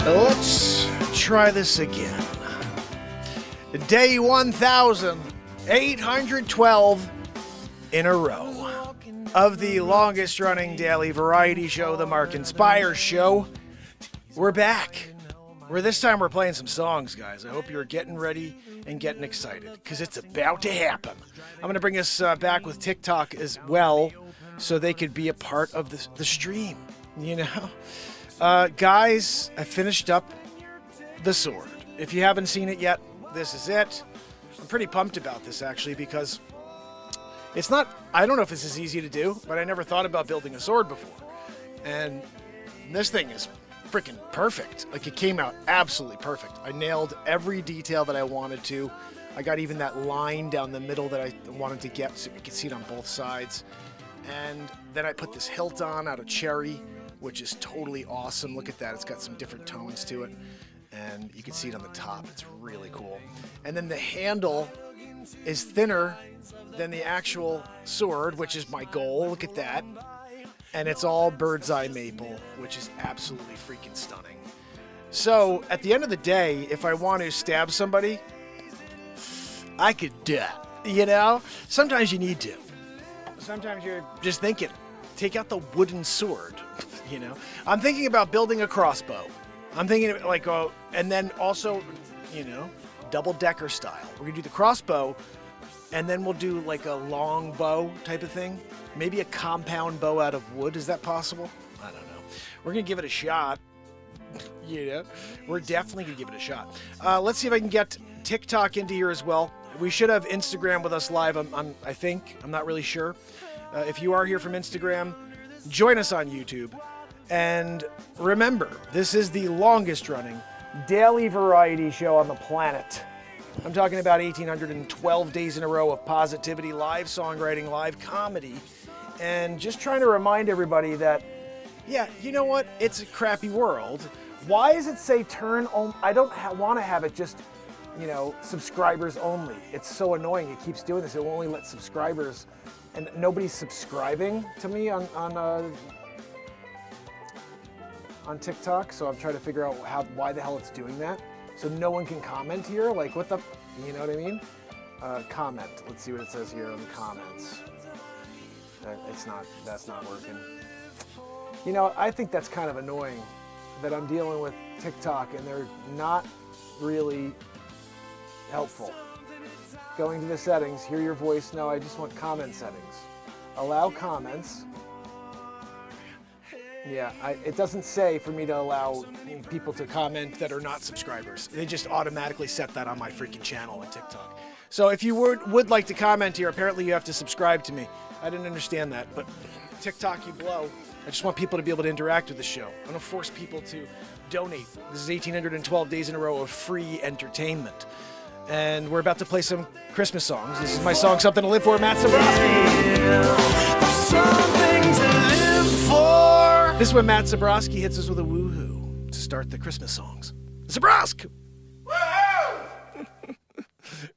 Let's try this again. Day 1,812 in a row of the longest running daily variety show, the Mark and Pires Show. We're back. This time we're playing some songs, guys. I hope you're getting ready and getting excited, because it's about to happen. I'm going to bring us back with TikTok as well, so they could be a part of the stream, you know? Guys, I finished up The Sword. If you haven't seen it yet, this is it. I'm pretty pumped about this, actually, because it's not, I don't know if this is easy to do, but I never thought about building a sword before. And this thing is freaking perfect. Like, it came out absolutely perfect. I nailed every detail that I wanted to. I got even that line down the middle that I wanted to get so you could see it on both sides. And then I put this hilt on out of cherry, which is totally awesome. Look at that. It's got some different tones to it. And you can see it on the top. It's really cool. And then the handle is thinner than the actual sword, which is my goal. Look at that. And it's all bird's eye maple, which is absolutely freaking stunning. So at the end of the day, if I want to stab somebody, I could do it. You know? Sometimes you need to. Sometimes you're just thinking, take out the wooden sword. You know? I'm thinking about building a crossbow. I'm thinking of like, and then also, you know, double-decker style. We're gonna do the crossbow, and then we'll do like a long bow type of thing. Maybe a compound bow out of wood. Is that possible? I don't know. We're gonna give it a shot. You know, we're definitely gonna give it a shot. Let's see if I can get TikTok into here as well. We should have Instagram with us live. I think. I'm not really sure. If you are here from Instagram, join us on YouTube. And remember, this is the longest running daily variety show on the planet. I'm talking about 1,812 days in a row of positivity, live songwriting, live comedy, and just trying to remind everybody that, yeah, you know what? It's a crappy world. Why does it say turn on? I don't want to have it just, you know, subscribers only. It's so annoying. It keeps doing this. It will only let subscribers, and nobody's subscribing to me on TikTok, so I'm trying to figure out why the hell it's doing that. So no one can comment here, like what the, you know what I mean? Comment, let's see what it says here in the comments. That's not working. You know, I think that's kind of annoying that I'm dealing with TikTok and they're not really helpful. Going to the settings, hear your voice, no, I just want comment settings. Allow comments. Yeah, it doesn't say for me to allow people to comment that are not subscribers. They just automatically set that on my freaking channel on TikTok. So if you would like to comment here, apparently you have to subscribe to me. I didn't understand that, but TikTok, you blow. I just want people to be able to interact with the show. I don't force people to donate. This is 1,812 days in a row of free entertainment. And we're about to play some Christmas songs. This is my song, Something to Live For, Matt Zabrowski. This is when Matt Zabrowski hits us with a woohoo to start the Christmas songs. Zabrosk! Woohoo!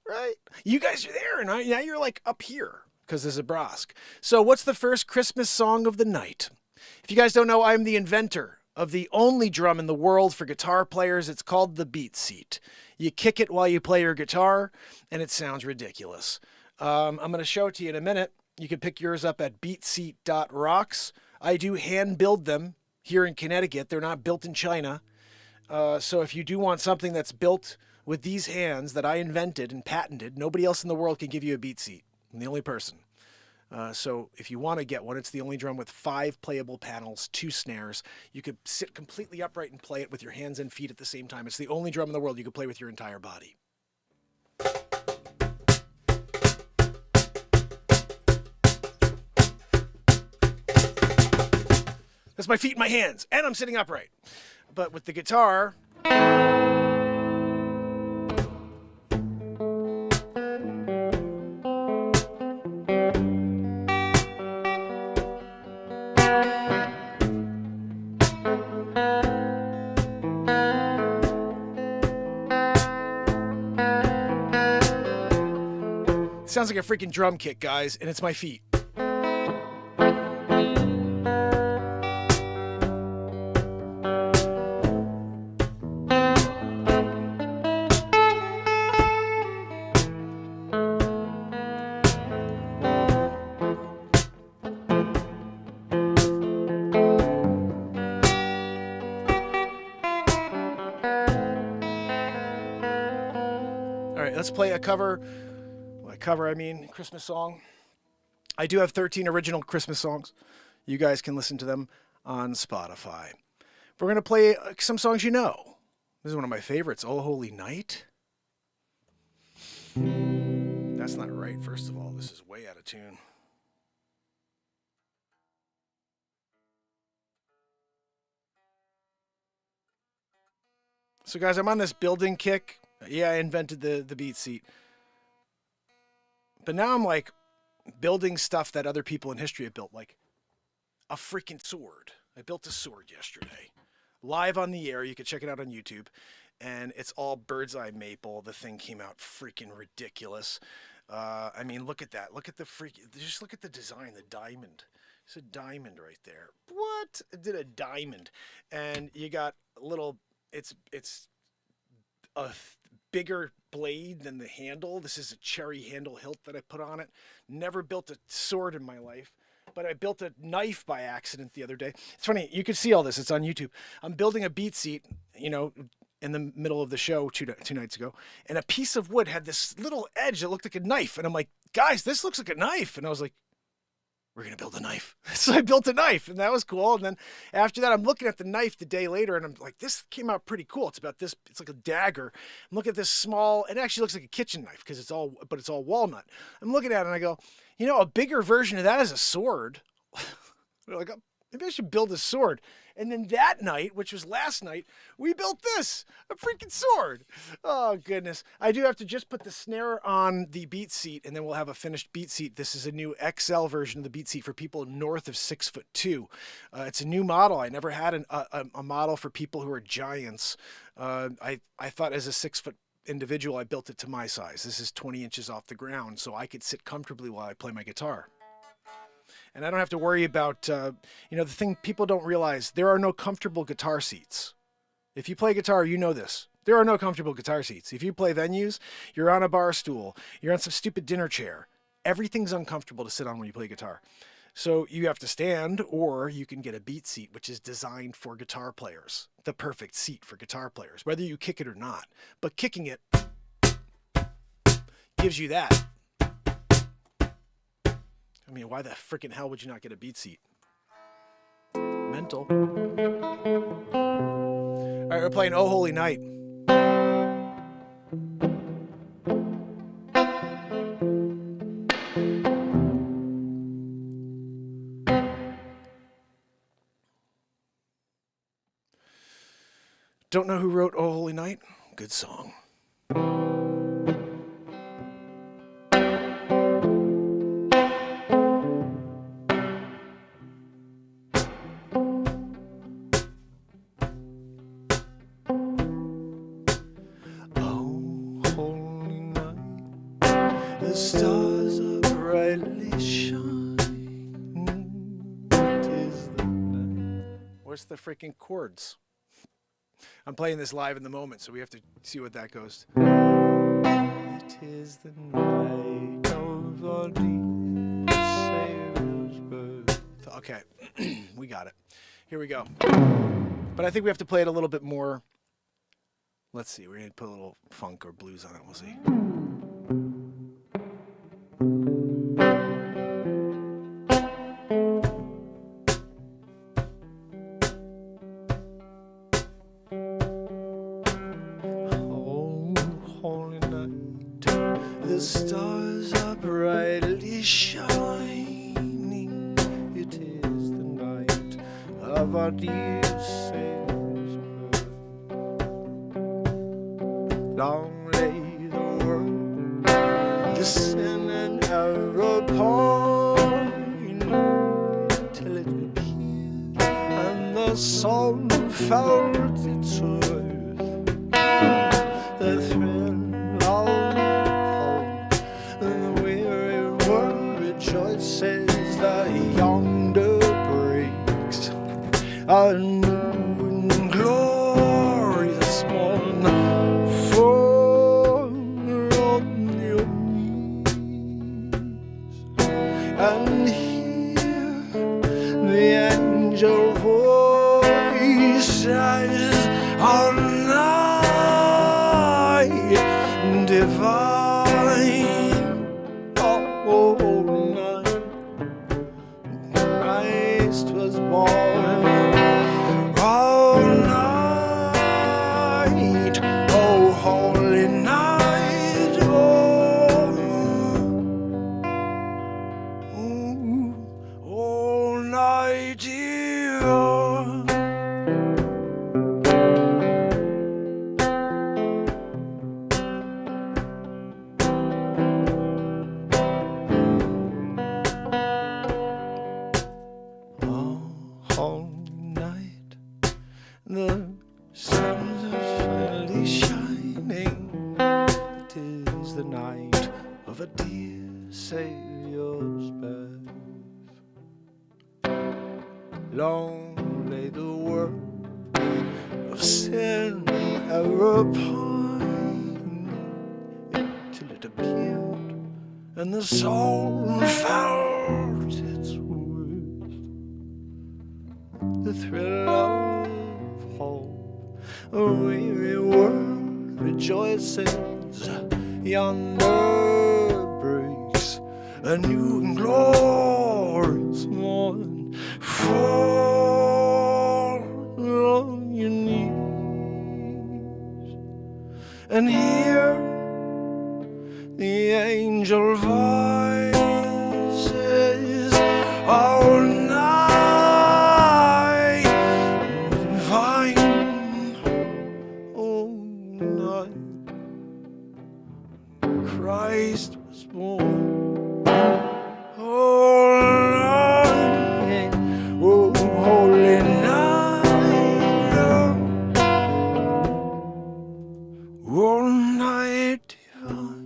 Right? You guys are there, and now you're like up here because of Zabrosk. So what's the first Christmas song of the night? If you guys don't know, I'm the inventor of the only drum in the world for guitar players. It's called the BeatSeat. You kick it while you play your guitar, and it sounds ridiculous. I'm going to show it to you in a minute. You can pick yours up at beatseat.rocks. I do hand build them here in Connecticut. They're not built in China. So if you do want something that's built with these hands that I invented and patented, nobody else in the world can give you a BeatSeat. I'm the only person. So if you want to get one, it's the only drum with 5 playable panels, 2 snares. You could sit completely upright and play it with your hands and feet at the same time. It's the only drum in the world you can play with your entire body. That's my feet and my hands, and I'm sitting upright. But with the guitar, it sounds like a freaking drum kit, guys, and it's my feet. let's play a cover. I mean Christmas song. I do have 13 original Christmas songs. You guys can listen to them on Spotify. We're going to play some songs you know. This is one of my favorites, Oh Holy Night. That's not right, first of all. This is way out of tune. So guys, I'm on this building kick. Yeah, I invented the BeatSeat. But now I'm like building stuff that other people in history have built, like a freaking sword. I built a sword yesterday. Live on the air. You can check it out on YouTube. And it's all bird's eye maple. The thing came out freaking ridiculous. I mean, look at that. Look at the just look at the design, the diamond. It's a diamond right there. What? It did a diamond. And you got a little, it's a bigger blade than the handle. This is a cherry handle hilt that I put on it. Never built a sword in my life. But I built a knife by accident the other day. It's funny. You can see all this. It's on YouTube. I'm building a BeatSeat, you know, in the middle of the show two nights ago. And a piece of wood had this little edge that looked like a knife. And I'm like, guys, this looks like a knife. And I was like, we're going to build a knife. So I built a knife, and that was cool. And then after that, I'm looking at the knife the day later, and I'm like, this came out pretty cool. It's about this, it's like a dagger. I'm looking at this small, it actually looks like a kitchen knife because it's all walnut. I'm looking at it and I go, you know, a bigger version of that is a sword. They're like, oh, maybe I should build a sword. And then that night, which was last night, we built this, a freaking sword. Oh, goodness. I do have to just put the snare on the BeatSeat, and then we'll have a finished BeatSeat. This is a new XL version of the BeatSeat for people north of 6'2". It's a new model. I never had a model for people who are giants. I thought as a 6-foot individual, I built it to my size. This is 20 inches off the ground, so I could sit comfortably while I play my guitar. And I don't have to worry about, you know, the thing people don't realize, there are no comfortable guitar seats. If you play guitar, you know this. There are no comfortable guitar seats. If you play venues, you're on a bar stool, you're on some stupid dinner chair. Everything's uncomfortable to sit on when you play guitar. So you have to stand, or you can get a BeatSeat, which is designed for guitar players. The perfect seat for guitar players, whether you kick it or not. But kicking it gives you that. I mean, why the freaking hell would you not get a BeatSeat? Mental. All right, we're playing Oh Holy Night. Don't know who wrote Oh Holy Night? Good song. The stars are brightly shining. Tis the night. Where's the freaking chords? I'm playing this live in the moment, so we have to see what that goes. It is the night of our dear Savior's birth. Okay, we got it. Here we go. But I think we have to play it a little bit more. Let's see. We're going to put a little funk or blues on it. We'll see. The stars are brightly shining. It is the night of our dear Savior's birth. Long lay the world, the sin and error upon, till it appeared, and the soul felt its worth. The thrill of rejoices that yonder breaks a new and glorious morn for on your knees, and hear the angel voices on night divine. whole night Christ was born. All night, oh holy night, oh, all night, dear. All night, the sun is finally shining. It is the night of a dear Savior's birth. Long lay the work of sin ever pine, till it appeared, and the soul felt its worth. The thrill of hope, a weary world rejoices. Yonder breaks a new and glorious morn. Fall on your knees and hear the angel voices all night. Divine, all night, Christ was born. All night, oh holy night, all night divine.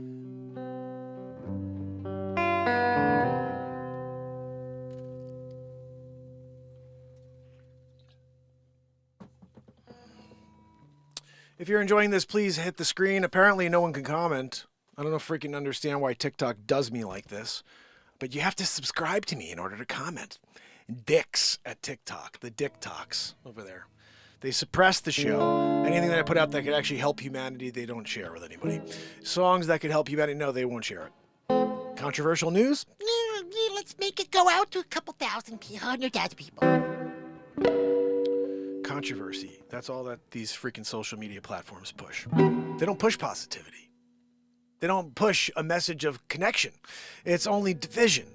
If you're enjoying this, please hit the screen. Apparently no one can comment. I don't know freaking understand why TikTok does me like this, but you have to subscribe to me in order to comment. Dicks at TikTok, the Dick Talks over there. They suppress the show. Anything that I put out that could actually help humanity, they don't share with anybody. Songs that could help humanity, no, they won't share it. Controversial news? Let's make it go out to a couple thousand people, 100,000 people. Controversy. That's all that these freaking social media platforms push. They don't push positivity. They don't push a message of connection. It's only division.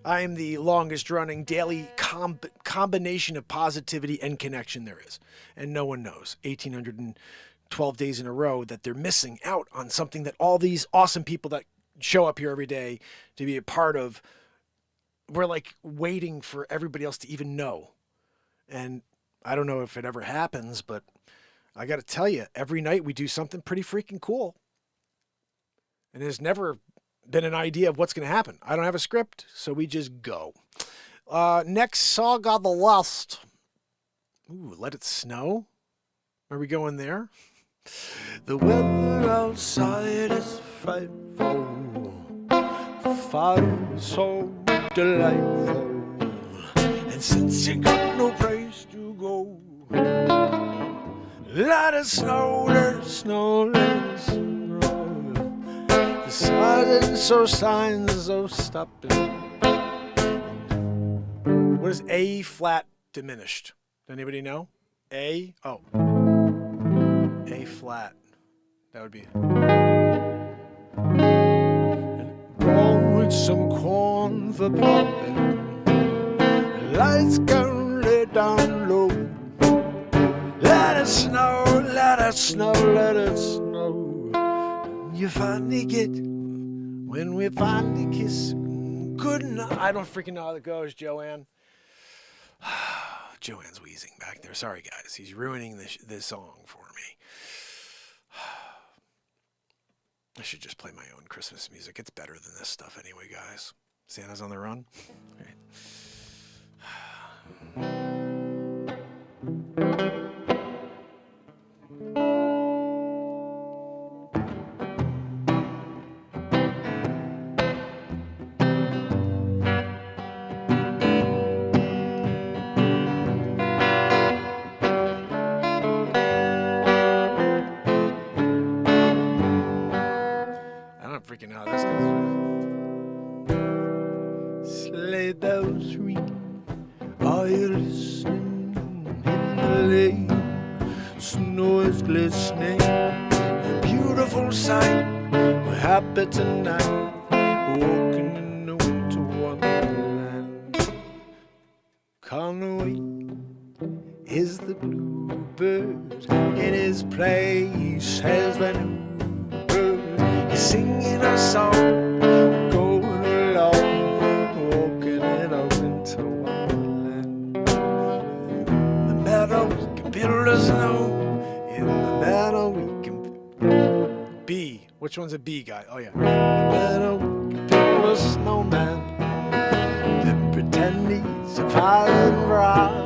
I am the longest running daily combination of positivity and connection there is. And no one knows 1,812 days in a row that they're missing out on something that all these awesome people that show up here every day to be a part of, we're like waiting for everybody else to even know. And I don't know if it ever happens, but I got to tell you, every night we do something pretty freaking cool. And there's never been an idea of what's going to happen. I don't have a script, so we just go. Next, Saga the Lust. Ooh, Let It Snow? Are we going there? The weather outside is frightful. The fire is so delightful. And since you got no place to go, let it snow, let it snow, let it snow. The silence or signs of stopping. What is A flat diminished? Does anybody know? A? Oh. A flat. That would be. And go with some corn for popping. Lights can lay down low. Let it snow, let it snow, let it snow. You finally get when we finally kiss. Good night. I don't freaking know how it goes, Joanne. Joanne's wheezing back there. Sorry, guys. He's ruining this song for me. I should just play my own Christmas music. It's better than this stuff anyway, guys. Santa's on the run. All right. I don't freaking know how this goes. sleigh bells ring. Are you listening in the lane? Snow is glistening, a beautiful sight. We're happy tonight, walking in the winter wonderland. Conway is the bluebird, in his place has the new bird. He's singing a song, going along, walking in a winter wonderland. In the meadow we can build a snow, in the meadow we can... B. Which one's a B guy? Oh yeah. In the meadow we can build a snowman, then pretend he's a fine brown.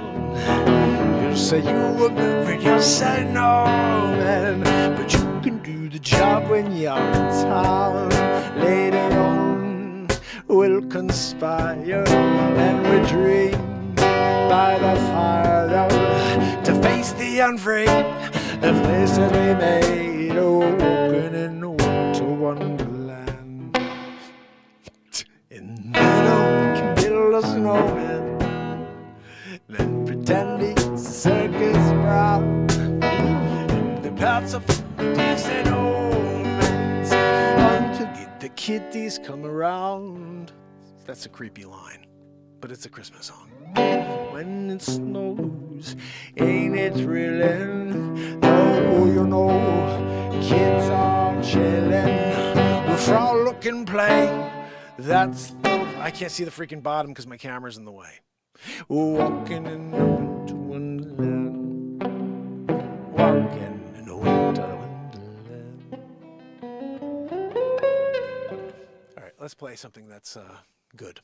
You say you were married, you say no, man, but you can do the job when you're in town. Later on, we'll conspire and we dream by the fire to face the unfree, the place that we made, walking in the winter wonderland. In the meadow, we can build a snowman, then pretend he's a circus brown. In the parts of these and omens, until the kitties come around. That's a creepy line, but it's a Christmas song. When it snows, ain't it thrilling? Oh, you know, kids are chillin'. We'll frolic and play. That's the... I can't see the freaking bottom because my camera's in the way. Walking in the winter wonderland. Walking in the winter wonderland. All right, let's play something that's good.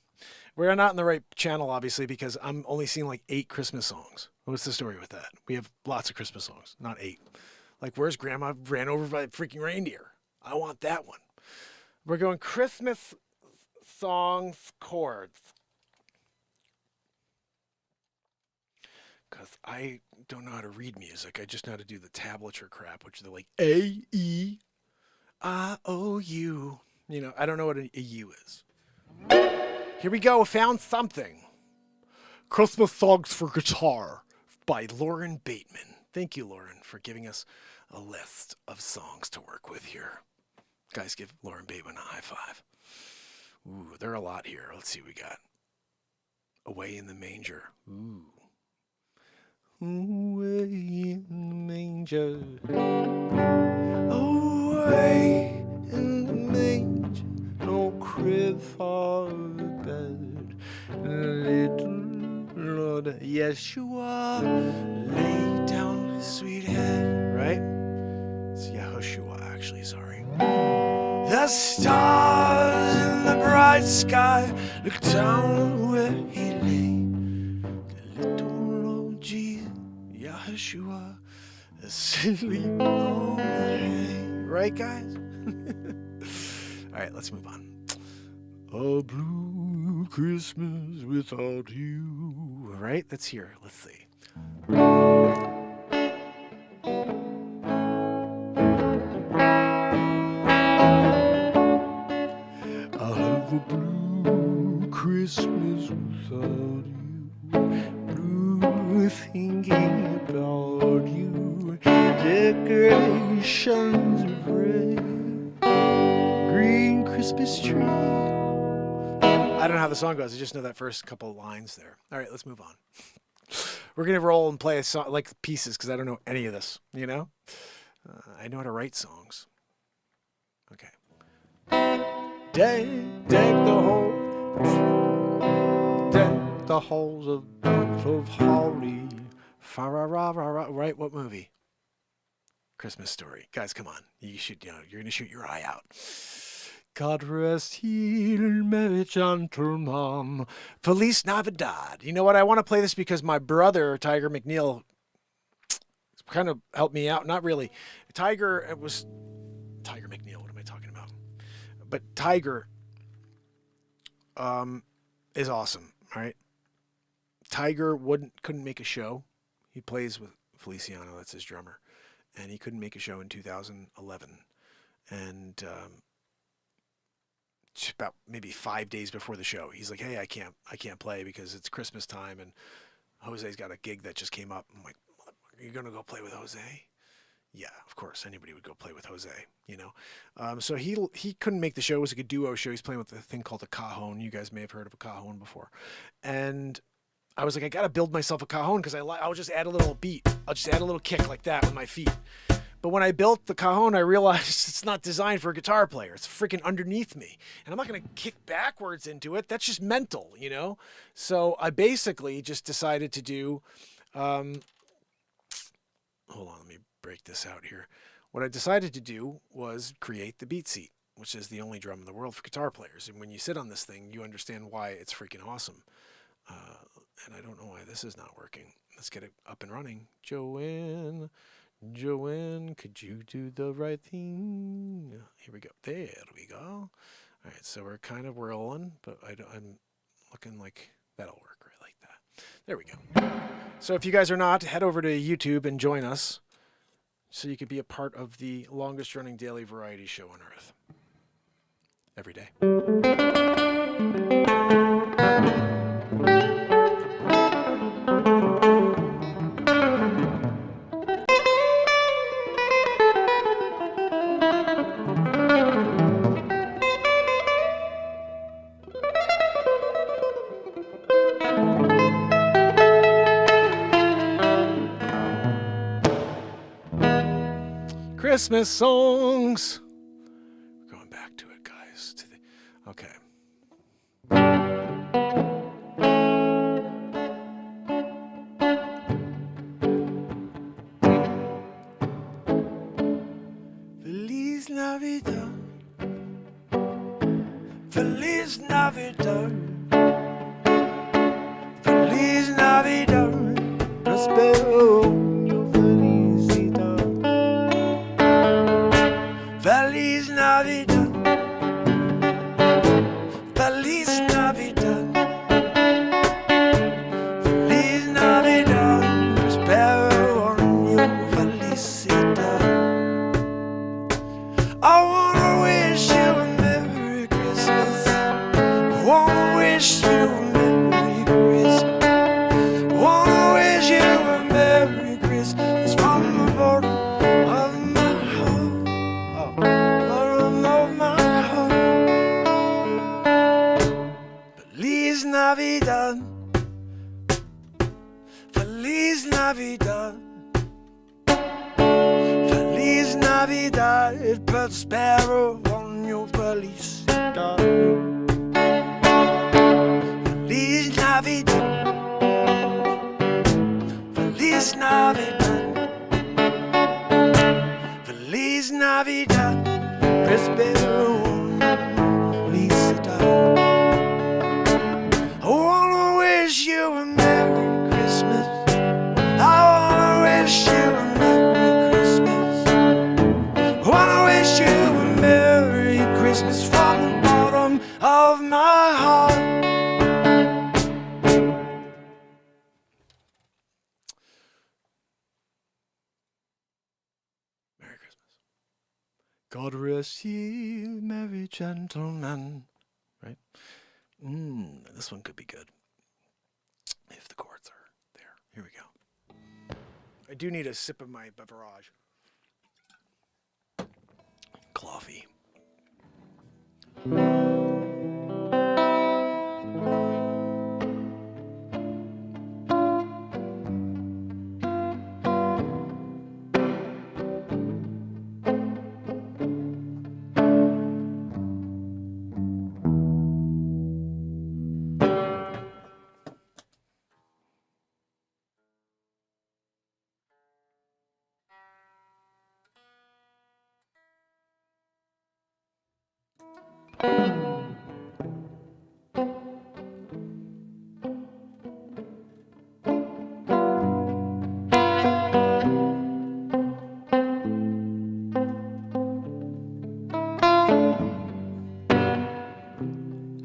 We're not in the right channel, obviously, because I'm only seeing like 8 Christmas songs. What's the story with that? We have lots of Christmas songs, not 8. Like, where's Grandma ran over by a freaking reindeer? I want that one. We're going Christmas songs chords. Because I don't know how to read music. I just know how to do the tablature crap, which they're like A, E, I, O, U. You know, I don't know what a U is. Here we go. Found something. Christmas Songs for Guitar by Lauren Bateman. Thank you, Lauren, for giving us a list of songs to work with here. Guys, give Lauren Bateman a high five. Ooh, there are a lot here. Let's see what we got. Away in the Manger. Ooh. Away in the manger, away in the manger, no crib for the bed, little Lord Yeshua, lay down his sweet head, right? It's Yahushua, actually, sorry. The stars in the bright sky look down where he lay, the little Lord Jesus, Yeshua, asleep away. Right, guys? All right, let's move on. A blue Christmas without you. All right, that's here. Let's see. I'll have a blue Christmas without you. Blue thinking about you. Decorations of red. Green Christmas tree. I don't know how the song goes. I just know that first couple lines there. All right, let's move on. We're going to roll and play a song, like pieces, because I don't know any of this, you know? I know how to write songs. Okay. Deck the halls of holly. Fa-ra-ra-ra-ra. Right, what movie? Christmas Story. Guys, come on. You should, you know, you're going to shoot your eye out. God rest ye, merry gentlemen. Feliz Navidad. You know what? I want to play this because my brother, Tiger McNeil, kind of helped me out. Not really. Tiger McNeil. What am I talking about? But Tiger is awesome, right? Tiger couldn't make a show. He plays with Feliciano, that's his drummer. And he couldn't make a show in 2011. And about maybe 5 days before the show. He's like, hey, I can't play because it's Christmas time and Jose's got a gig that just came up. I'm like, are you gonna go play with Jose? Yeah, of course. Anybody would go play with Jose, you know. So he couldn't make the show. It was like a duo show. He's playing with a thing called a cajon. You guys may have heard of a cajon before. And I was like, I gotta build myself a cajon because I'll just add a little beat. I'll just add a little kick like that with my feet. But when I built the cajon, I realized it's not designed for a guitar player. It's freaking underneath me. And I'm not going to kick backwards into it. That's just mental, you know? So I basically just decided to do... hold on, let me break this out here. What I decided to do was create the BeatSeat, which is the only drum in the world for guitar players. And when you sit on this thing, you understand why it's freaking awesome. And I don't know why this is not working. Let's get it up and running. Joanne, could you do the right thing? Here we go. There we go. All right, so we're kind of rolling, but I'm looking like that'll work right like that. There we go. So if you guys are not, head over to YouTube and join us so you could be a part of the longest running daily variety show on earth. Every day. Christmas songs. We're going back to it, guys. Okay. Feliz Navidad. Feliz Navidad. Feliz Navidad. Prospero. Feliz Navidad, Feliz Navidad, Feliz Navidad, prospero año, felicidad. I wanna wish you a Merry Christmas. I wanna wish you a Merry Christmas. Wanna wish you a Merry Christmas from the bottom of my heart. Feliz Navidad, Feliz Navidad, Feliz Navidad, prospero año, felicidad. Feliz Navidad, Feliz Navidad, Feliz Navidad, prospero año, felicidad. I wanna wish you a Merry Christmas. I wanna wish you a Merry Christmas. I wanna wish you a Merry Christmas from the bottom of my heart. Merry Christmas. God rest ye, merry gentlemen. Right? This one could be good. If the chords are there. Here we go. I do need a sip of my beverage. Coffee.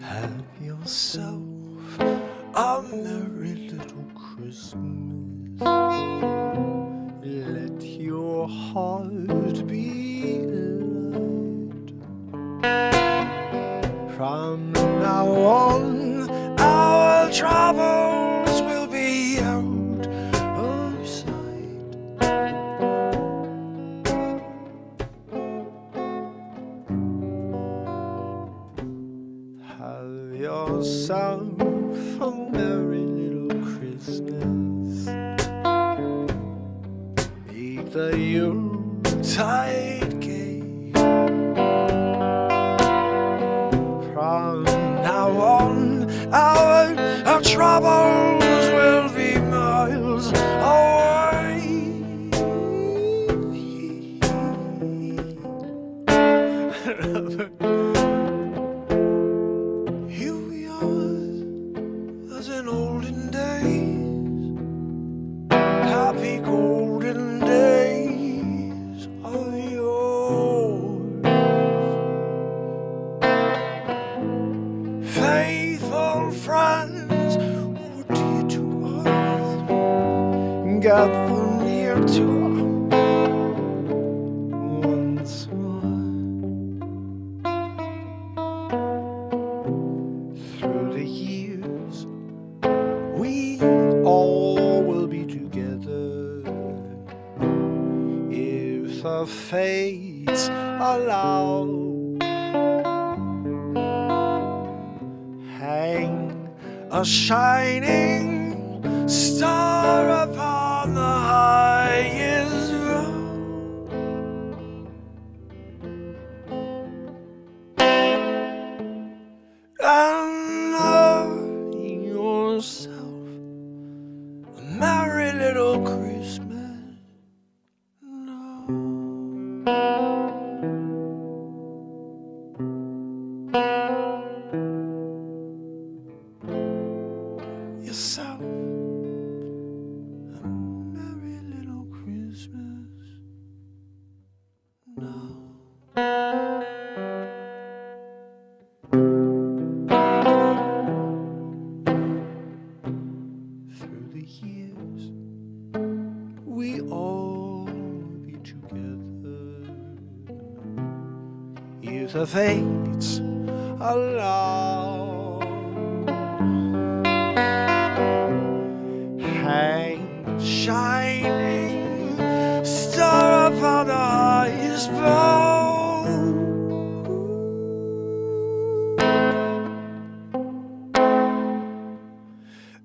Have yourself a merry little Christmas. Let your heart be light. From now on, our troubles will be out of sight. Have yourself a merry little Christmas. Make the Yuletide gay. From now on, our troubles will be miles away. Here we are, as in olden days, happy golden days of yore. Faithful friends who were dear to us, gather near to us once more. Through the years, we all will be together if the fates allow. Hang a shining star upon the highest road, and love yourself a merry little Christmas now. Yourself a merry little Christmas now. Through the years, we all be together if the fates allow. Hang shining star upon the highest bough,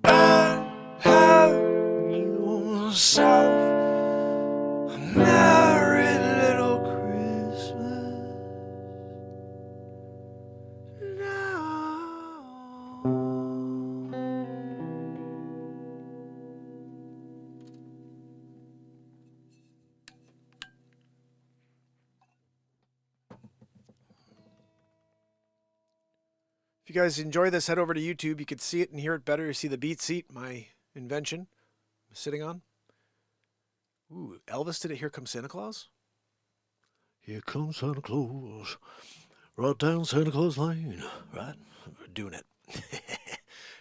and have yourself a merry little Christmas now. If you guys enjoy this, head over to YouTube. You can see it and hear it better. You see the BeatSeat, my invention, I'm sitting on. Ooh, Elvis did it. Here Comes Santa Claus. Here comes Santa Claus, right down Santa Claus Lane. Right, we're doing it.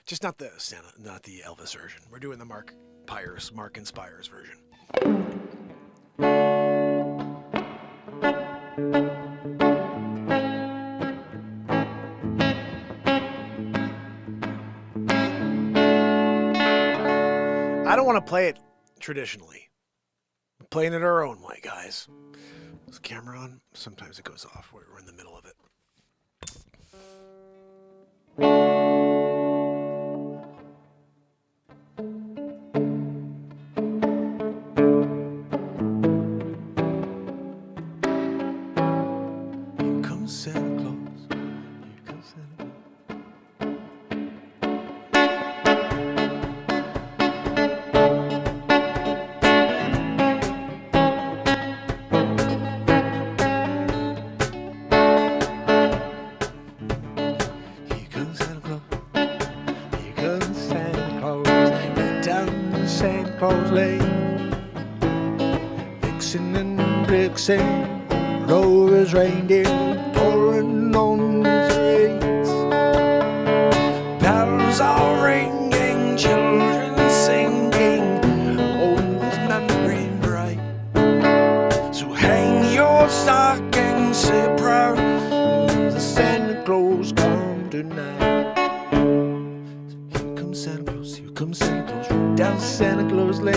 Just not the Elvis version. We're doing the Mark Inspires version. I don't want to play it traditionally. We're playing it our own way, guys. Is the camera on? Sometimes it goes off. We're in the middle of it. Here comes Santa Claus. Here comes Santa Claus. St. Paul's Lane, Vixen and Blitzen rode his reindeer, pouring on the streets. Bells are ringing, children singing, oh, this memory bright. So hang your stockings, say a prayer, the Santa Claus comes. Santa Claus, here comes Santa Claus, right down Santa Claus Lane.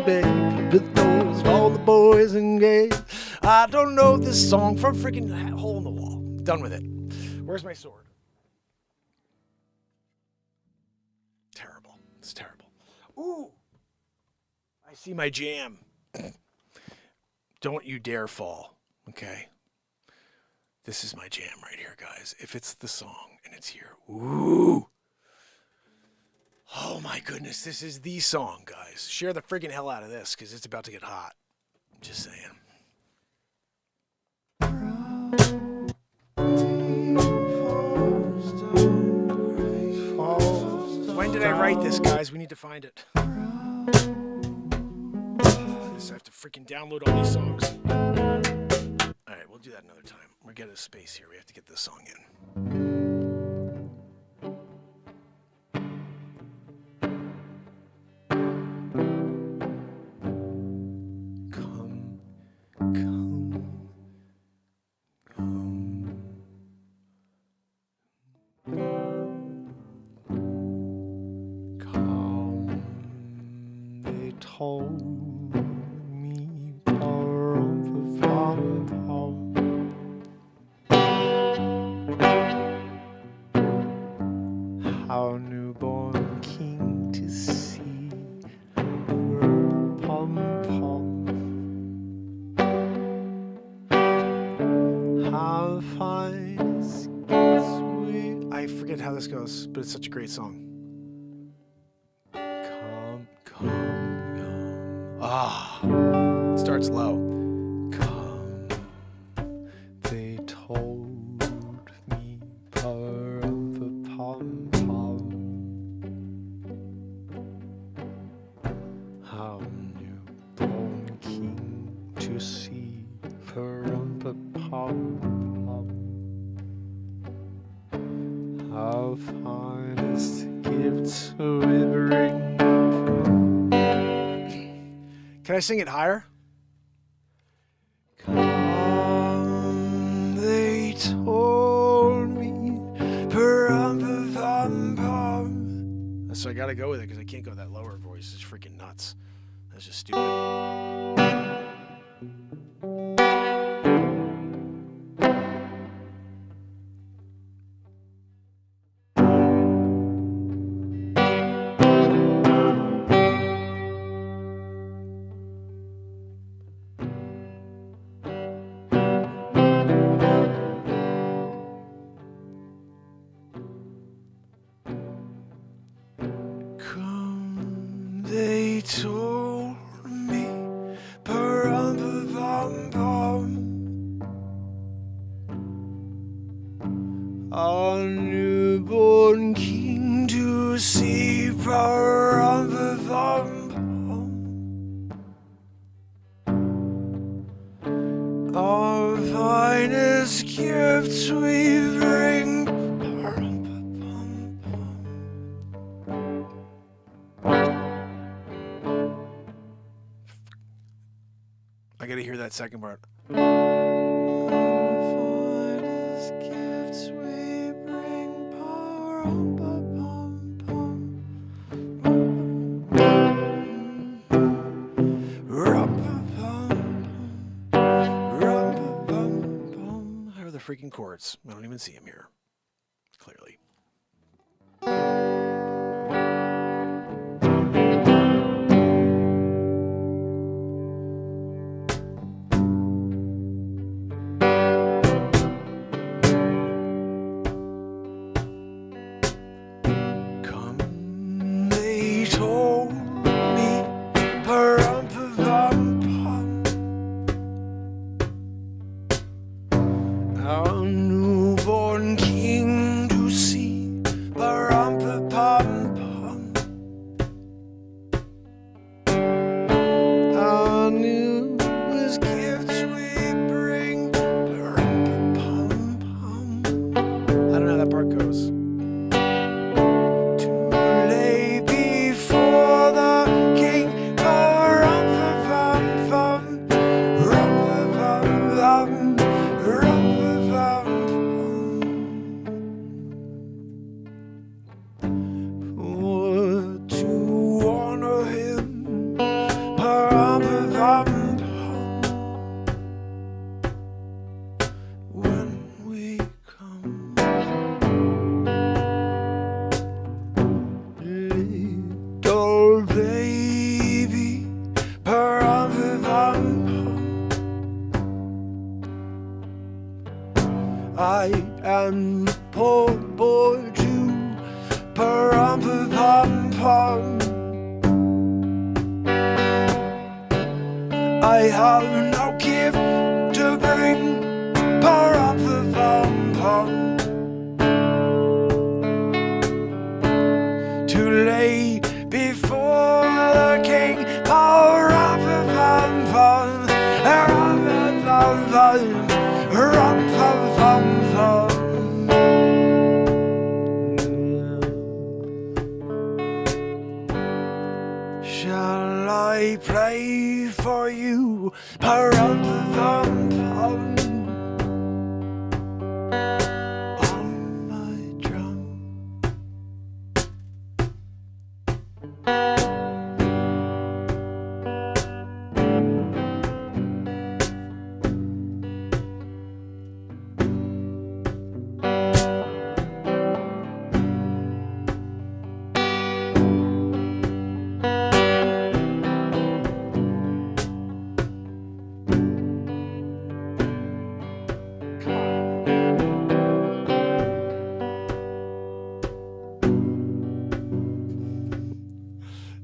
Baby, with those all the boys and gays. I don't know this song from freaking Hole in the Wall. Done with it. Where's my sword? Terrible. It's terrible. Ooh. I see my jam. Don't you dare fall. Okay? This is my jam right here, guys. If it's the song and it's here. Ooh. Oh my goodness, this is the song, guys. Share the friggin' hell out of this, because it's about to get hot. I'm just saying. When did I write this, guys? We need to find it. I have to freaking download all these songs. Alright, we'll do that another time. We're getting a space here. We have to get this song in. Told me how newborn king to see pom pom, how fine sweet. I forget how this goes, but it's such a great song. It starts low. Come, they told me, pom pom, how newborn king to see, pom pom, how finest gifts we bring. Can I sing it higher? Come, they told me, pom. So I gotta go with it because I can't go that lower voice. It's freaking nuts. That's just stupid. They told me, a newborn king to see, our finest gifts we bring. I gotta hear that second part. How are the freaking chords? I don't even see them here. Clearly. Our newborn king pa-rum-pa-pum-pum. I have no gift to bring, pa-rum-pa-pum-pum, to lay before the king, pa-rum-pa-pum-pum, rum-pa-pum-pum, rum-pa-pum-pum. Shall I play for you, pa-rum-pa-pum-pum, on my drum?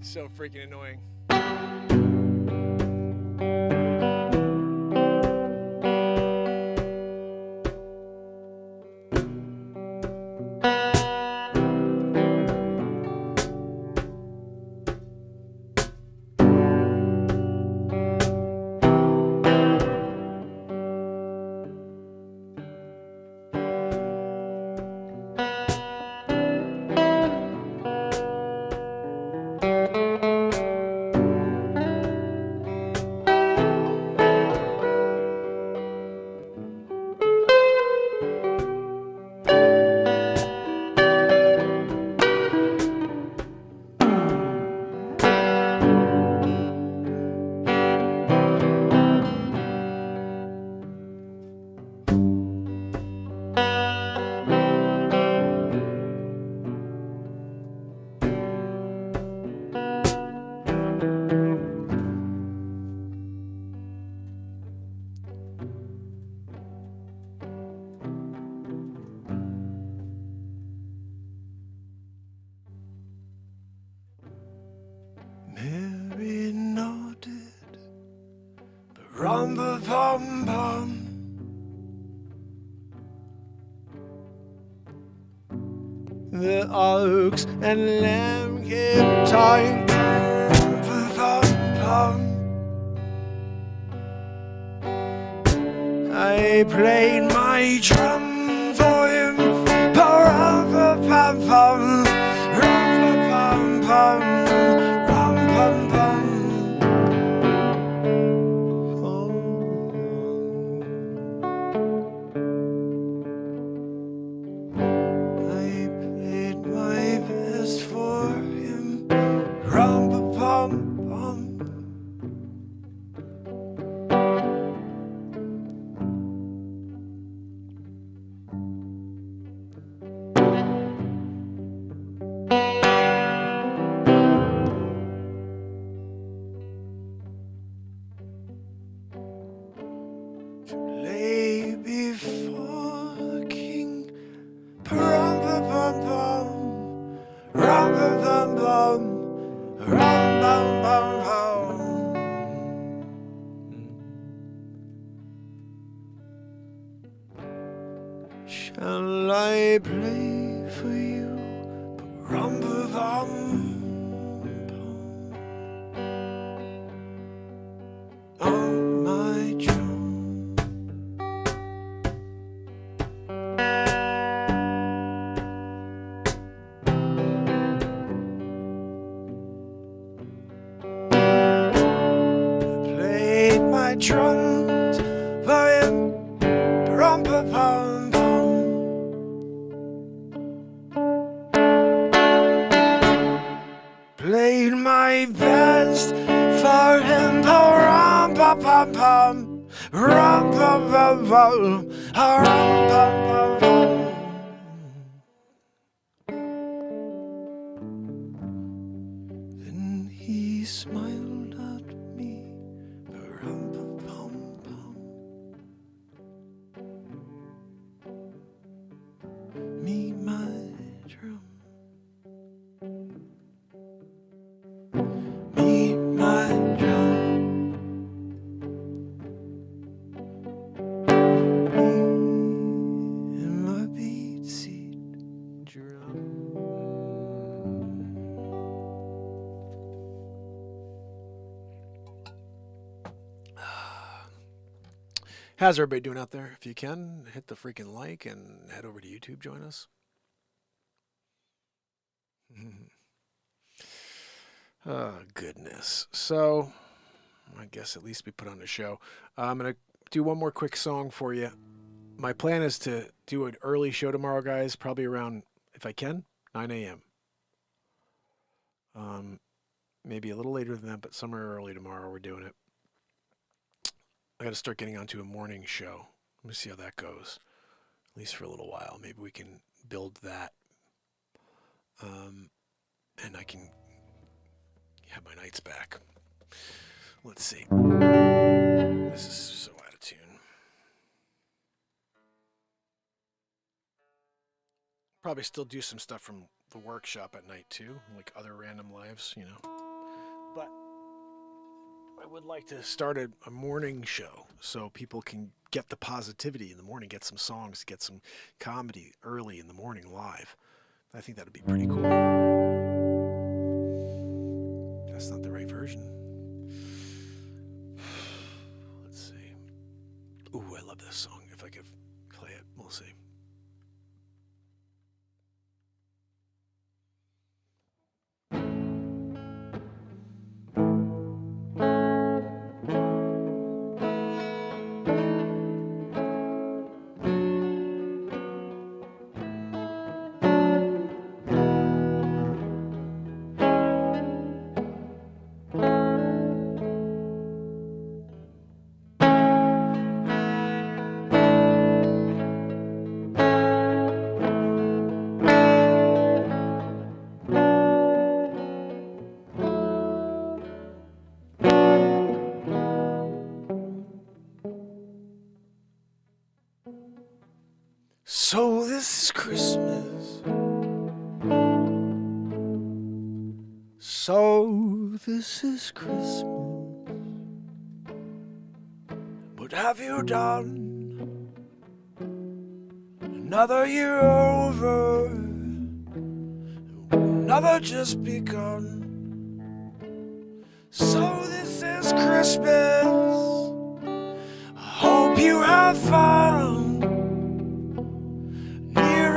So freaking annoying. Mary nodded, rum-pa-pum-pum. The ox and lamb kept tying, rum-pa-pum-pum. I played my drum for him, rum-pa-pum-pum, rum-pa-pum-pum. Lay before the king, rum-pa-pum-pum, rum-pa-pum-pum, rum-pum-pum-pum. Shall I play for you, rum-pa-pum-pum, on my drum? My drums for him, rum-pa-pum-pum. Played my best for him, rum-pa-pum-pum, rum-pa-pum-pum, rum-pa-pum-pum. Then he smiled at me, rum-pa-pum-pum. Me, my drum. How's everybody doing out there? If you can, hit the freaking like and head over to YouTube. Join us. Oh, goodness. So, I guess at least we put on a show. I'm going to do one more quick song for you. My plan is to do an early show tomorrow, guys, probably around, if I can, 9 a.m. Maybe a little later than that, but somewhere early tomorrow we're doing it. I got to start getting onto a morning show. Let me see how that goes, at least for a little while. Maybe we can build that. And I can have my nights back. Let's see. This is so out of tune. Probably still do some stuff from the workshop at night too, like other random lives, you know. But I would like to start a morning show so people can get the positivity in the morning, get some songs, get some comedy early in the morning live. I think that would be pretty cool. That's not the right version. Let's see. Ooh, I love this song. If I could play it, we'll see. So this is Christmas. So this is Christmas. What have you done? Another year over. Another just begun. So this is Christmas. I hope you have fun.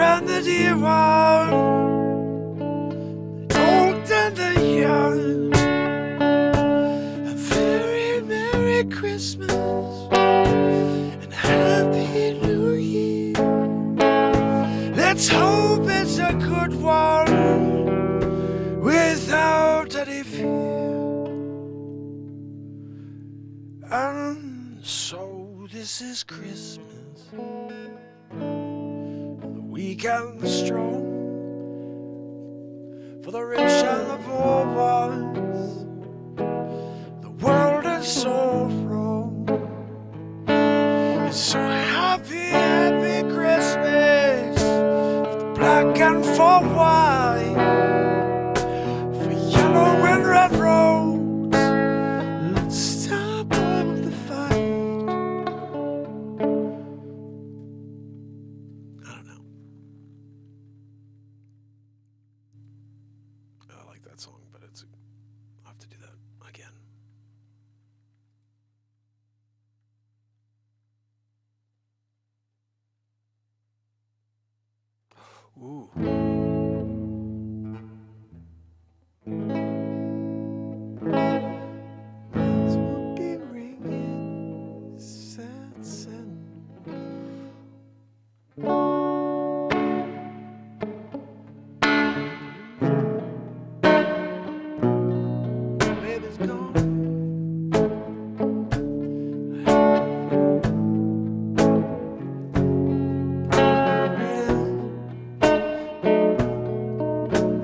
And the dear one, the old and the young, a very Merry Christmas and Happy New Year. Let's hope it's a good one without any fear. And so this is Christmas. Weak and the strong, for the rich and the poor ones. The world is so wrong. It's so happy, happy Christmas for the black and for white, for yellow and red roads. Let's stop all the fight. I don't know. I like that song, but I'll have to do that again. Ooh. Bells will be ringing, sad, sad. Baby's gone.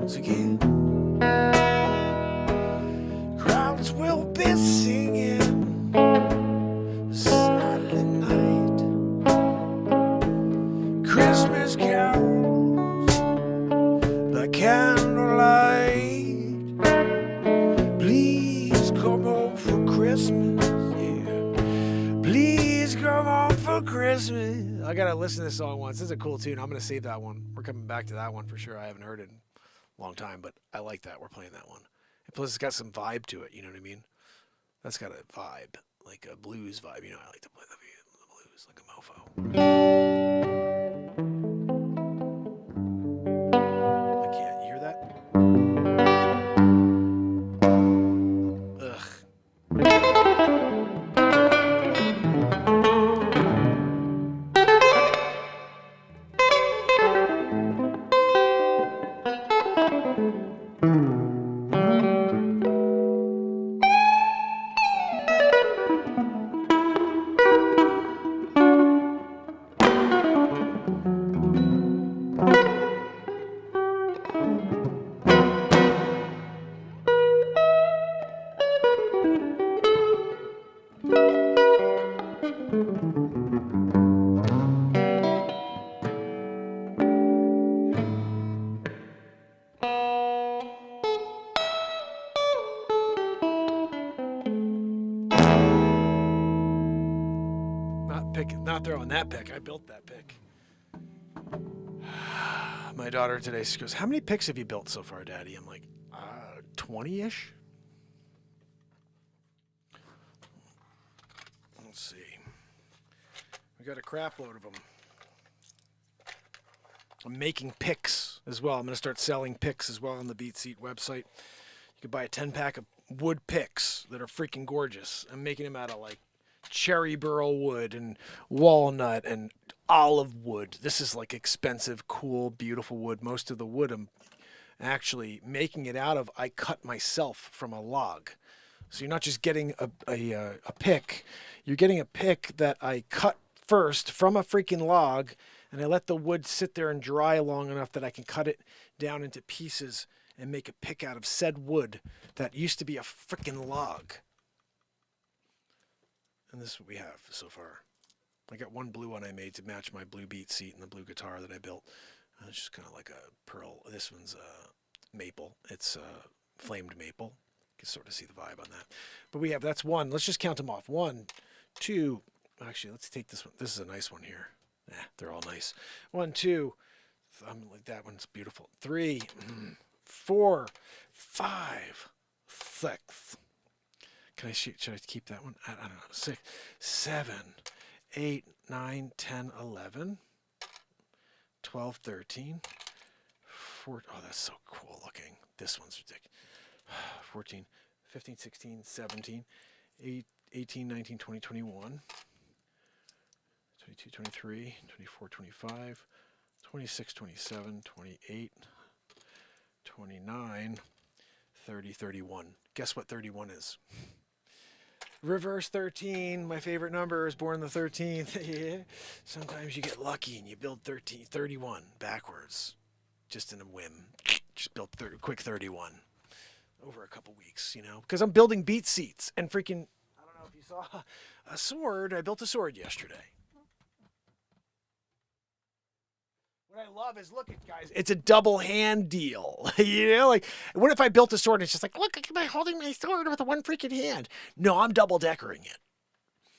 Once again, crowds will be singing Saturday night, Christmas carols by candlelight. Please come home for Christmas, yeah. Please come home for Christmas. I gotta listen to this song once. This is a cool tune. I'm gonna save that one. We're coming back to that one for sure. I haven't heard it in a long time, but I like that. We're playing that one. And plus, it's got some vibe to it. You know what I mean? That's got a vibe, like a blues vibe. You know, I like to play the blues. noise like a mofo. I can't. You hear that? Not throwing that pick. I built that pick. My daughter today, she goes, "How many picks have you built so far, Daddy?" I'm like, 20-ish. Let's see. We got a crap load of them. I'm making picks as well. I'm going to start selling picks as well on the BeatSeat website. You can buy a 10-pack of wood picks that are freaking gorgeous. I'm making them out of like cherry burl wood and walnut and olive wood. This is like expensive, cool, beautiful wood. Most of the wood I'm actually making it out of, I cut myself from a log. So you're not just getting a pick. You're getting a pick that I cut first from a freaking log, and I let the wood sit there and dry long enough that I can cut it down into pieces and make a pick out of said wood that used to be a freaking log. And this is what we have so far. I got one blue one I made to match my blue BeatSeat and the blue guitar that I built. It's just kind of like a pearl. This one's maple. It's flamed maple. You can sort of see the vibe on that. But we have, that's one. Let's just count them off. 1, 2. Actually, let's take this one. This is a nice one here. They're all nice. 1, 2. Like that one's beautiful. 3, 4, 5, 6. Can I shoot? Should I keep that one? I don't know. 6, 7, 8, 9, 10, 11, 12, 13, 14. Oh, that's so cool looking. This one's ridiculous. 14, 15, 16, 17, 18, 19, 20, 21, 22, 23, 24, 25, 26, 27, 28, 29, 30, 31. Guess what 31 is? Reverse 13, my favorite number, is born the 13th. Yeah. Sometimes you get lucky and you build 31 backwards. Just in a whim. Just built quick 31 over a couple weeks, you know. Because I'm building BeatSeats and freaking, I don't know if you saw, a sword. I built a sword yesterday. What I love is, look at guys, it's a double hand deal. You know, like, what if I built a sword and it's just like, look, I'm holding my sword with one freaking hand. No, I'm double deckering it.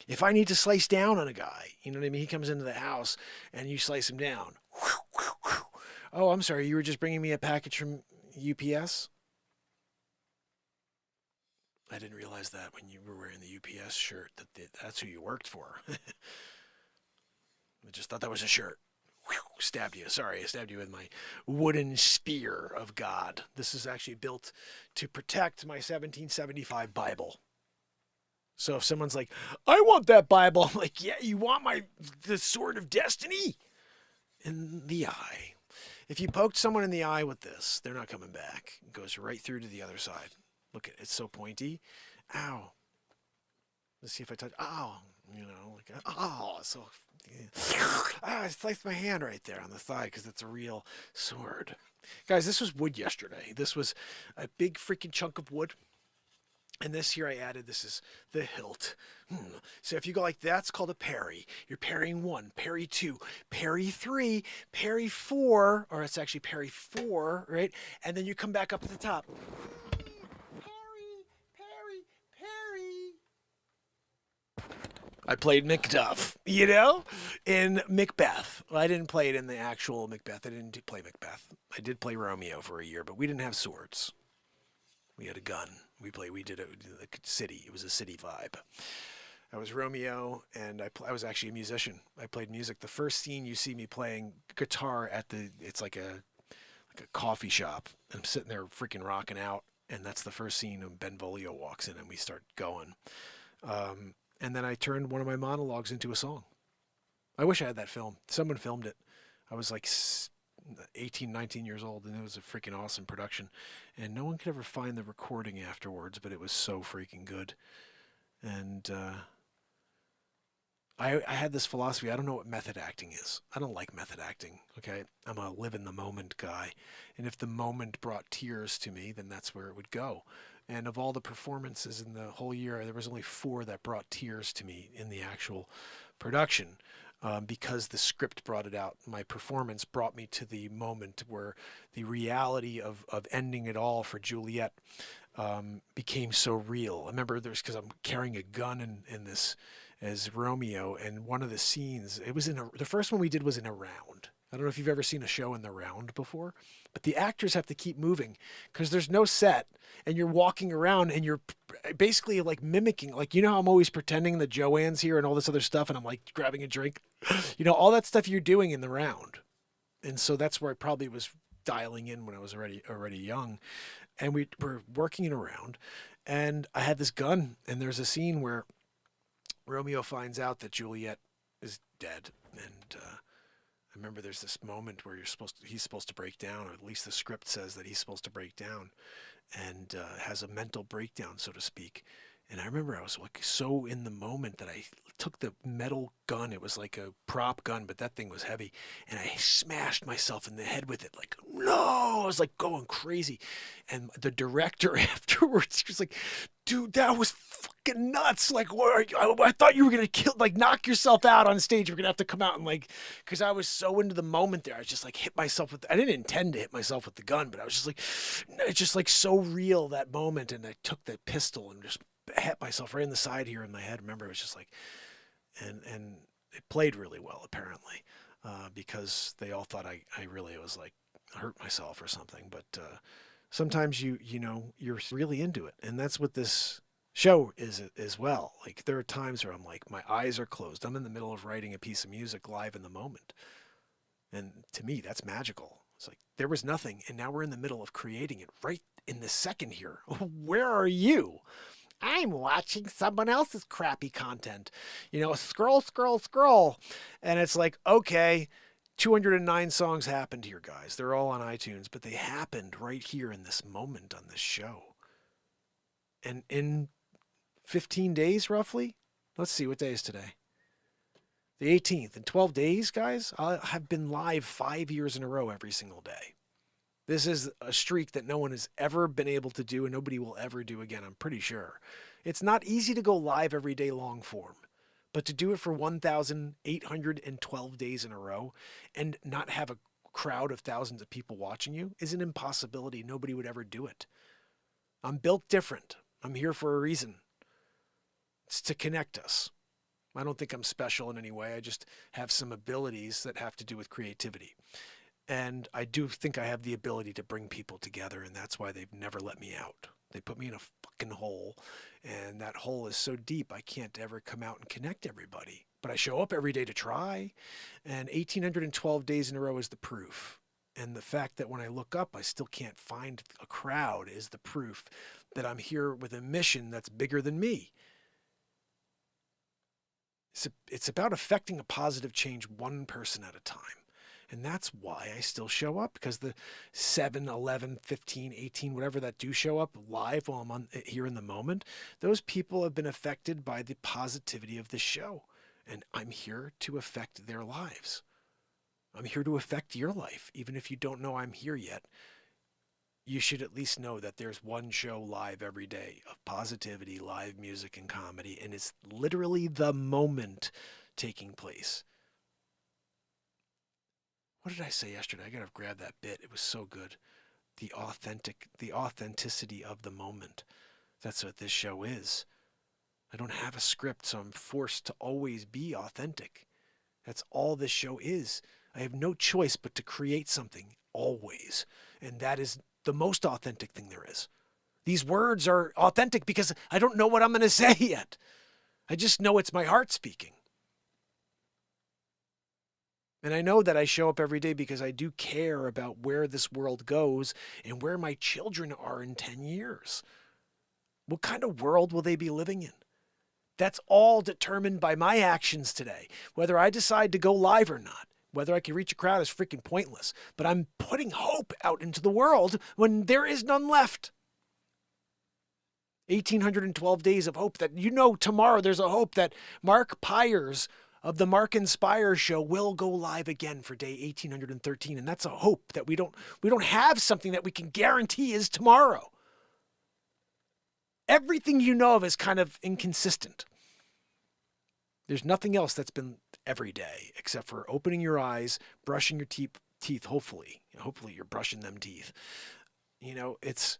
If I need to slice down on a guy, you know what I mean? He comes into the house and you slice him down. Oh, I'm sorry, you were just bringing me a package from UPS? I didn't realize that when you were wearing the UPS shirt, that's who you worked for. I just thought that was a shirt. Stabbed you. Sorry, I stabbed you with my wooden spear of God. This is actually built to protect my 1775 Bible. So if someone's like, I want that Bible, I'm like, yeah, you want the sword of destiny? In the eye. If you poked someone in the eye with this, they're not coming back. It goes right through to the other side. Look at it, it's so pointy. Ow. Let's see if I touch. Ow. You know, like, oh, so. I sliced my hand right there on the thigh because it's a real sword. Guys, this was wood yesterday. This was a big freaking chunk of wood. And this here I added, this is the hilt. So if you go like that's called a parry. You're parrying 1, parry 2, parry 3, parry 4, or it's actually parry 4, right? And then you come back up to the top. I played Macduff, you know, in Macbeth. Well, I didn't play it in the actual Macbeth. I didn't play Macbeth. I did play Romeo for a year, but we didn't have swords. We had a gun. We did a city. It was a city vibe. I was Romeo, and I was actually a musician. I played music. The first scene you see me playing guitar it's like a coffee shop. I'm sitting there freaking rocking out, and that's the first scene. And Benvolio walks in, and we start going. And then I turned one of my monologues into a song. I wish I had that film. Someone filmed it. I was like 18, 19 years old, and it was a freaking awesome production. And no one could ever find the recording afterwards, but it was so freaking good. And I had this philosophy. I don't know what method acting is. I don't like method acting, okay? I'm a live in the moment guy. And if the moment brought tears to me, then that's where it would go. And of all the performances in the whole year, there was only 4 that brought tears to me in the actual production. Because the script brought it out. My performance brought me to the moment where the reality of ending it all for Juliet became so real. I remember because I'm carrying a gun in this as Romeo, and one of the scenes, it was the first one we did was in a round. I don't know if you've ever seen a show in the round before, but the actors have to keep moving because there's no set, and you're walking around and you're basically like mimicking, like, you know how I'm always pretending that Joanne's here and all this other stuff, and I'm like grabbing a drink, all that stuff you're doing in the round. And so that's where I probably was dialing in when I was already young, and we were working it around, and I had this gun, and there's a scene where Romeo finds out that Juliet is dead, and I remember there's this moment where he's supposed to break down, or at least the script says that he's supposed to break down, and has a mental breakdown, so to speak. And I remember I was like so in the moment that I took the metal gun. It was like a prop gun, but that thing was heavy, and I smashed myself in the head with it. Like, no, I was like going crazy. And the director afterwards, he was like, dude, that was fucking nuts. Like, what are you? I thought you were going to knock yourself out on stage. You're going to have to come out and because I was so into the moment there. I was just like hit myself I didn't intend to hit myself with the gun, but I was just like, it's just like so real, that moment. And I took the pistol and just hit myself right in the side here in my head. Remember, it was just like, and it played really well, apparently, because they all thought I really was like hurt myself or something. But sometimes you're really into it, and that's what this show is as well. Like, there are times where I'm like, my eyes are closed. I'm in the middle of writing a piece of music live in the moment, and to me, that's magical. It's like there was nothing, and now we're in the middle of creating it right in this second here. Where are you? I'm watching someone else's crappy content. Scroll. And it's like, okay, 209 songs happened here, guys. They're all on iTunes, but they happened right here in this moment on this show. And in 15 days, roughly, let's see, what day is today? The 18th. In 12 days, guys, I have been live 5 years in a row every single day. This is a streak that no one has ever been able to do, and nobody will ever do again, I'm pretty sure. It's not easy to go live every day long form, but to do it for 1,812 days in a row and not have a crowd of thousands of people watching you is an impossibility. Nobody would ever do it. I'm built different. I'm here for a reason. It's to connect us. I don't think I'm special in any way. I just have some abilities that have to do with creativity. And I do think I have the ability to bring people together, and that's why they've never let me out. They put me in a fucking hole, and that hole is so deep I can't ever come out and connect everybody. But I show up every day to try, and 1,812 days in a row is the proof. And the fact that when I look up, I still can't find a crowd is the proof that I'm here with a mission that's bigger than me. It's about affecting a positive change one person at a time. And that's why I still show up, because the 7, 11, 15, 18, whatever that do show up live while I'm here in the moment, those people have been affected by the positivity of this show. And I'm here to affect their lives. I'm here to affect your life. Even if you don't know I'm here yet, you should at least know that there's one show live every day of positivity, live music, and comedy. And it's literally the moment taking place. What did I say yesterday? I got to grab that bit. It was so good. The authenticity of the moment. That's what this show is. I don't have a script, so I'm forced to always be authentic. That's all this show is. I have no choice but to create something always. And that is the most authentic thing there is. These words are authentic because I don't know what I'm going to say yet. I just know it's my heart speaking. And I know that I show up every day because I do care about where this world goes and where my children are in 10 years. What kind of world will they be living in? That's all determined by my actions today. Whether I decide to go live or not, whether I can reach a crowd is freaking pointless. But I'm putting hope out into the world when there is none left. 1,812 days of hope that, tomorrow there's a hope that Mark Pires of the Mark Inspire show will go live again for day 1,813. And that's a hope that we don't have something that we can guarantee is tomorrow. Everything you know of is kind of inconsistent. There's nothing else that's been every day except for opening your eyes, brushing your teeth, hopefully. Hopefully you're brushing them teeth. It's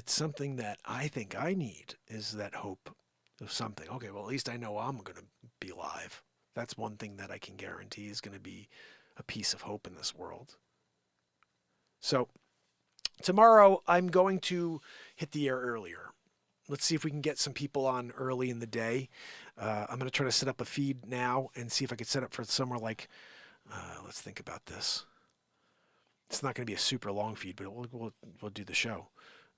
something that I think I need, is that hope of something. Okay, well, at least I know I'm going to be live. That's one thing that I can guarantee is going to be a piece of hope in this world. So tomorrow I'm going to hit the air earlier. Let's see if we can get some people on early in the day. I'm going to try to set up a feed now and see if I could set up for somewhere like, let's think about this. It's not going to be a super long feed, but we'll do the show.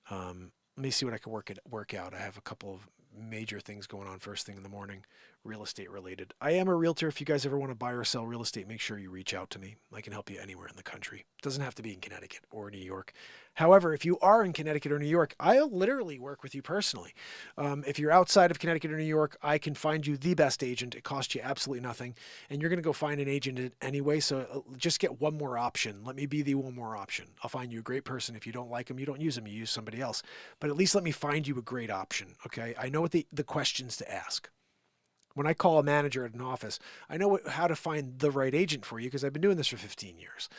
Let me see what I can work out. I have a couple of major things going on first thing in the morning, real estate related. I am a realtor. If you guys ever want to buy or sell real estate, make sure you reach out to me. I can help you anywhere in the country. It doesn't have to be in Connecticut or New York. However, if you are in Connecticut or New York, I'll literally work with you personally. If you're outside of Connecticut or New York, I can find you the best agent. It costs you absolutely nothing. And you're going to go find an agent anyway. So just get one more option. Let me be the one more option. I'll find you a great person. If you don't like them, you don't use them. You use somebody else. But at least let me find you a great option. Okay. I know what the questions to ask. When I call a manager at an office, I know how to find the right agent for you because I've been doing this for 15 years.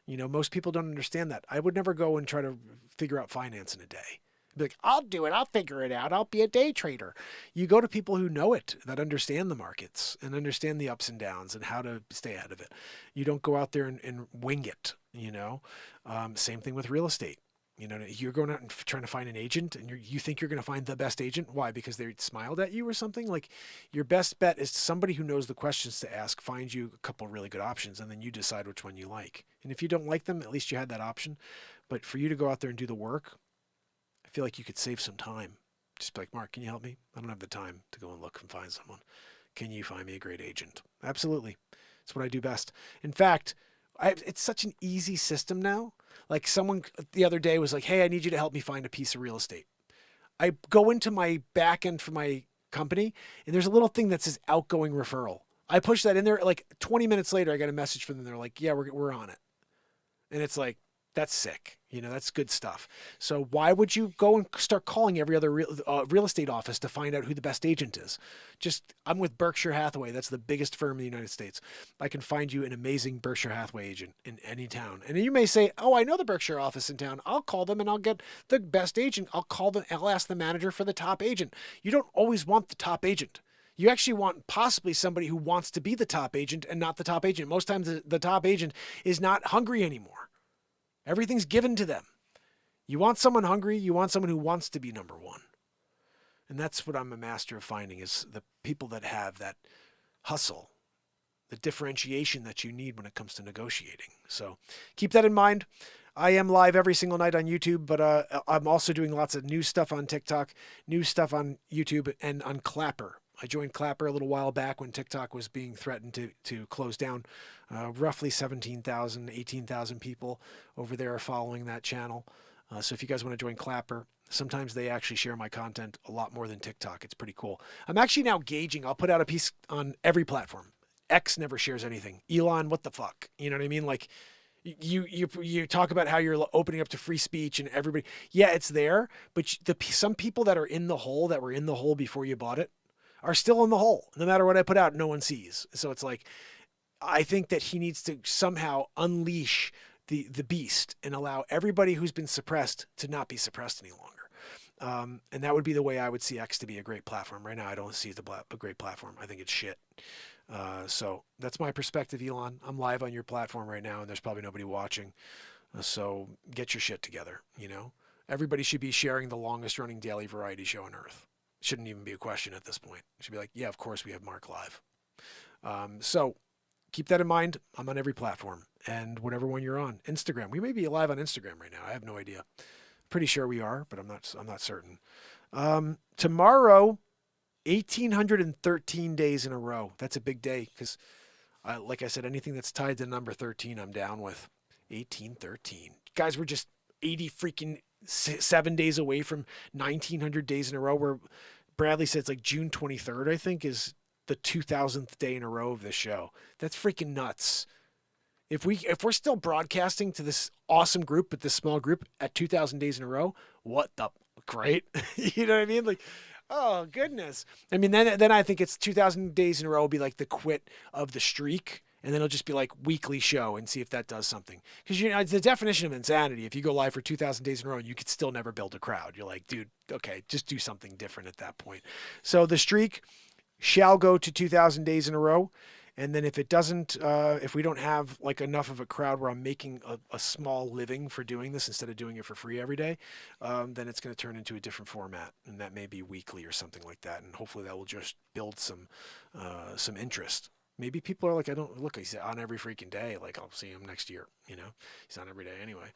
Most people don't understand that. I would never go and try to figure out finance in a day. I'd be like, I'll do it. I'll figure it out. I'll be a day trader. You go to people who know it, that understand the markets and understand the ups and downs and how to stay ahead of it. You don't go out there and wing it, Same thing with real estate. You're going out and trying to find an agent and you think you're going to find the best agent. Why? Because they smiled at you or something? Like, your best bet is somebody who knows the questions to ask, finds you a couple of really good options, and then you decide which one you like. And if you don't like them, at least you had that option. But for you to go out there and do the work, I feel like you could save some time. Just be like, Mark, can you help me? I don't have the time to go and look and find someone. Can you find me a great agent? Absolutely. It's what I do best. In fact, it's such an easy system now. Like, someone the other day was like, hey, I need you to help me find a piece of real estate. I go into my back end for my company and there's a little thing that says outgoing referral. I push that in there. Like 20 minutes later, I got a message from them. They're like, yeah, we're on it. And it's like, that's sick. That's good stuff. So why would you go and start calling every other real estate office to find out who the best agent is? I'm with Berkshire Hathaway. That's the biggest firm in the United States. I can find you an amazing Berkshire Hathaway agent in any town. And you may say, oh, I know the Berkshire office in town. I'll call them and I'll get the best agent. I'll ask the manager for the top agent. You don't always want the top agent. You actually want possibly somebody who wants to be the top agent and not the top agent. Most times the top agent is not hungry anymore. Everything's given to them. You want someone hungry. You want someone who wants to be number one. And that's what I'm a master of finding, is the people that have that hustle, the differentiation that you need when it comes to negotiating. So keep that in mind. I am live every single night on YouTube, but I'm also doing lots of new stuff on TikTok, new stuff on YouTube, and on Clapper. I joined Clapper a little while back when TikTok was being threatened to close down. Roughly 17,000, 18,000 people over there are following that channel. So if you guys want to join Clapper, sometimes they actually share my content a lot more than TikTok. It's pretty cool. I'm actually now gauging. I'll put out a piece on every platform. X never shares anything. Elon, what the fuck? You know what I mean? Like, you talk about how you're opening up to free speech and everybody. Yeah, it's there. But some people that are in the hole, that were in the hole before you bought it, are still in the hole. No matter what I put out, no one sees. So it's like, I think that he needs to somehow unleash the beast and allow everybody who's been suppressed to not be suppressed any longer. And that would be the way I would see X to be a great platform. Right now, I don't see it a great platform. I think it's shit. So that's my perspective, Elon. I'm live on your platform right now, and there's probably nobody watching. So get your shit together, Everybody should be sharing the longest running daily variety show on earth. Shouldn't even be a question at this point. It should be like, yeah, of course we have Mark live. So keep that in mind. I'm on every platform and whatever one you're on. Instagram. We may be live on Instagram right now. I have no idea. Pretty sure we are, but I'm not certain. Tomorrow, 1,813 days in a row. That's a big day because, like I said, anything that's tied to number 13, I'm down with. 1813. Guys, we're just 80 freaking 7 days away from 1,900 days in a row. Where Bradley said it's like June 23rd, I think, is the 2,000th day in a row of this show. That's freaking nuts. If we're still broadcasting to this awesome group, but this small group at 2,000 days in a row, what the great? You know what I mean? Like, oh goodness. I mean, then I think it's 2,000 days in a row will be like the quit of the streak. And then it'll just be like weekly show and see if that does something. Because, you know, it's the definition of insanity. If you go live for 2,000 days in a row, you could still never build a crowd. You're like, dude, okay, just do something different at that point. So the streak shall go to 2,000 days in a row. And then if it doesn't, if we don't have like enough of a crowd where I'm making a small living for doing this instead of doing it for free every day, then it's going to turn into a different format. And that may be weekly or something like that. And hopefully that will just build some interest. Maybe people are like, I don't look, he's on every freaking day. Like, I'll see him next year. You know, he's on every day anyway.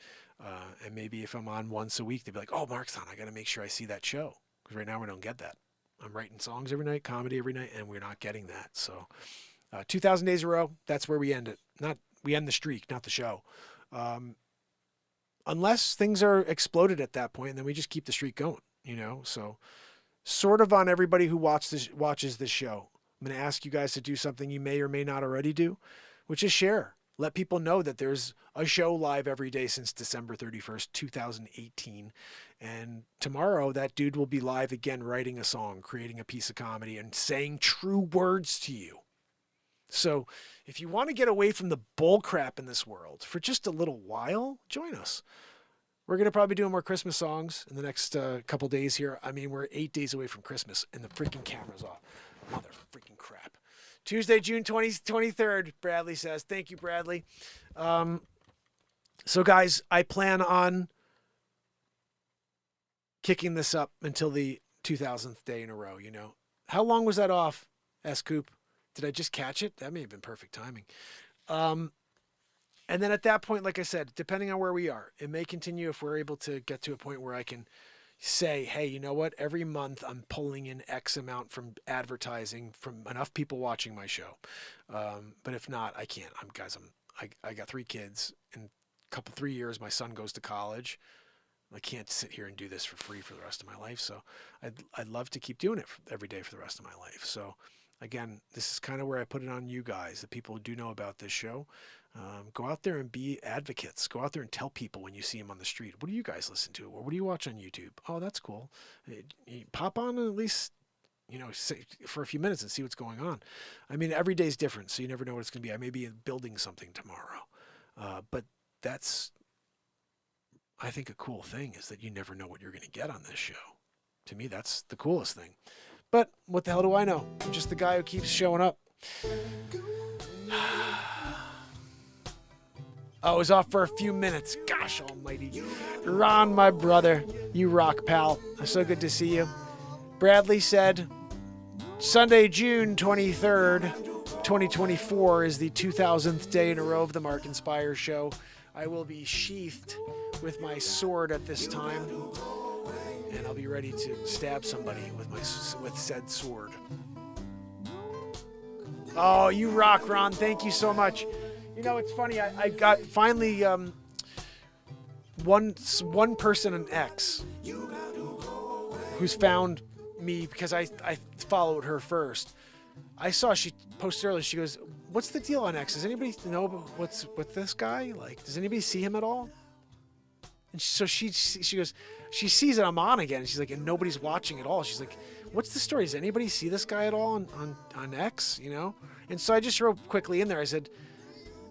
And maybe if I'm on once a week, they'd be like, oh, Mark's on. I got to make sure I see that show. Because right now we don't get that. I'm writing songs every night, comedy every night, and we're not getting that. So 2,000 days in a row, that's where we end it. We end the streak, not the show. Unless things are exploded at that point, and then we just keep the streak going, you know? So sort of on everybody who watches this show. I'm going to ask you guys to do something you may or may not already do, which is share. Let people know that there's a show live every day since December 31st, 2018. And tomorrow, that dude will be live again, writing a song, creating a piece of comedy, and saying true words to you. So if you want to get away from the bull crap in this world for just a little while, join us. We're going to probably be doing more Christmas songs in the next couple days here. I mean, we're 8 days away from Christmas, and the freaking camera's off. Mother freaking crap. Tuesday, June 23rd, Bradley says. Thank you, Bradley. So, guys, I plan on kicking this up until the 2,000th day in a row, you know. How long was that off, S-Coop? Did I just catch it? That may have been perfect timing. And then at that point, like I said, depending on where we are, it may continue if we're able to get to a point where I can say, hey, you know what? Every month I'm pulling in X amount from advertising from enough people watching my show. But if not, I can't. I got 3 kids. In a 3 years, my son goes to college. I can't sit here and do this for free for the rest of my life. So I'd love to keep doing it every day for the rest of my life. So again, this is kind of where I put it on you guys, the people who do know about this show. Go out there and be advocates. Go out there and tell people when you see them on the street, what do you guys listen to? Or what do you watch on YouTube? Oh, that's cool. You pop on and at least, you know, for a few minutes and see what's going on. I mean, every day's different, so you never know what it's going to be. I may be building something tomorrow. But that's, I think, a cool thing is that you never know what you're going to get on this show. To me, that's the coolest thing. But what the hell do I know? I'm just the guy who keeps showing up. I was off for a few minutes. Gosh almighty. Ron, my brother, you rock, pal. So good to see you. Bradley said, Sunday, June 23rd, 2024 is the 2,000th day in a row of the Mark and Spire show. I will be sheathed with my sword at this time, and I'll be ready to stab somebody with said sword. Oh, you rock, Ron. Thank you so much. You know, it's funny. I got finally one person on X who's found me because I followed her first. I saw she posted earlier. She goes, "What's the deal on X? Does anybody know what's with this guy? Like, does anybody see him at all?" And so she goes, she sees that I'm on again. And she's like, and nobody's watching at all. She's like, "What's the story? Does anybody see this guy at all on X? You know?" And so I just wrote quickly in there. I said,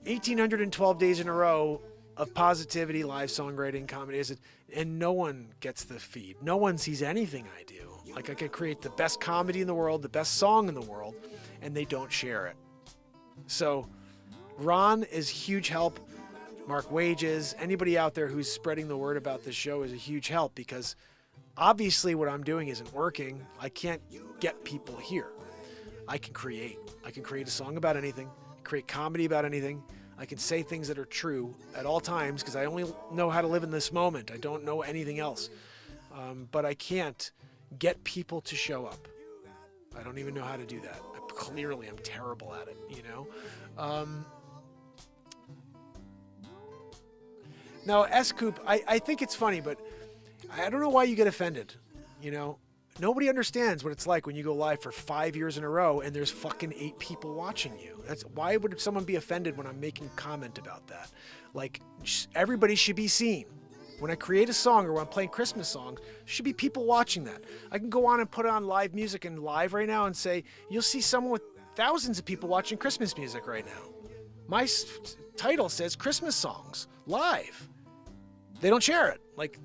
1,812 days in a row of positivity, live songwriting, comedy, and no one gets the feed. No one sees anything I do. Like, I could create the best comedy in the world, the best song in the world, and they don't share it. So Ron is huge help. Mark Wages, anybody out there who's spreading the word about this show is a huge help, because obviously what I'm doing isn't working. I can't get people here. I can create. I can create a song about anything, create comedy about anything. I can say things that are true at all times because I only know how to live in this moment. I don't know anything else. But I can't get people to show up. I don't even know how to do that. Clearly, I'm terrible at it, you know? Now, S-Coop, I think it's funny, but I don't know why you get offended, you know? Nobody understands what it's like when you go live for 5 years in a row and there's fucking 8 people watching you. Why would someone be offended when I'm making a comment about that? Like, everybody should be seen. When I create a song or when I'm playing Christmas songs, there should be people watching that. I can go on and put on live music and live right now and say, you'll see someone with thousands of people watching Christmas music right now. My title says Christmas songs live. They don't share it. Like,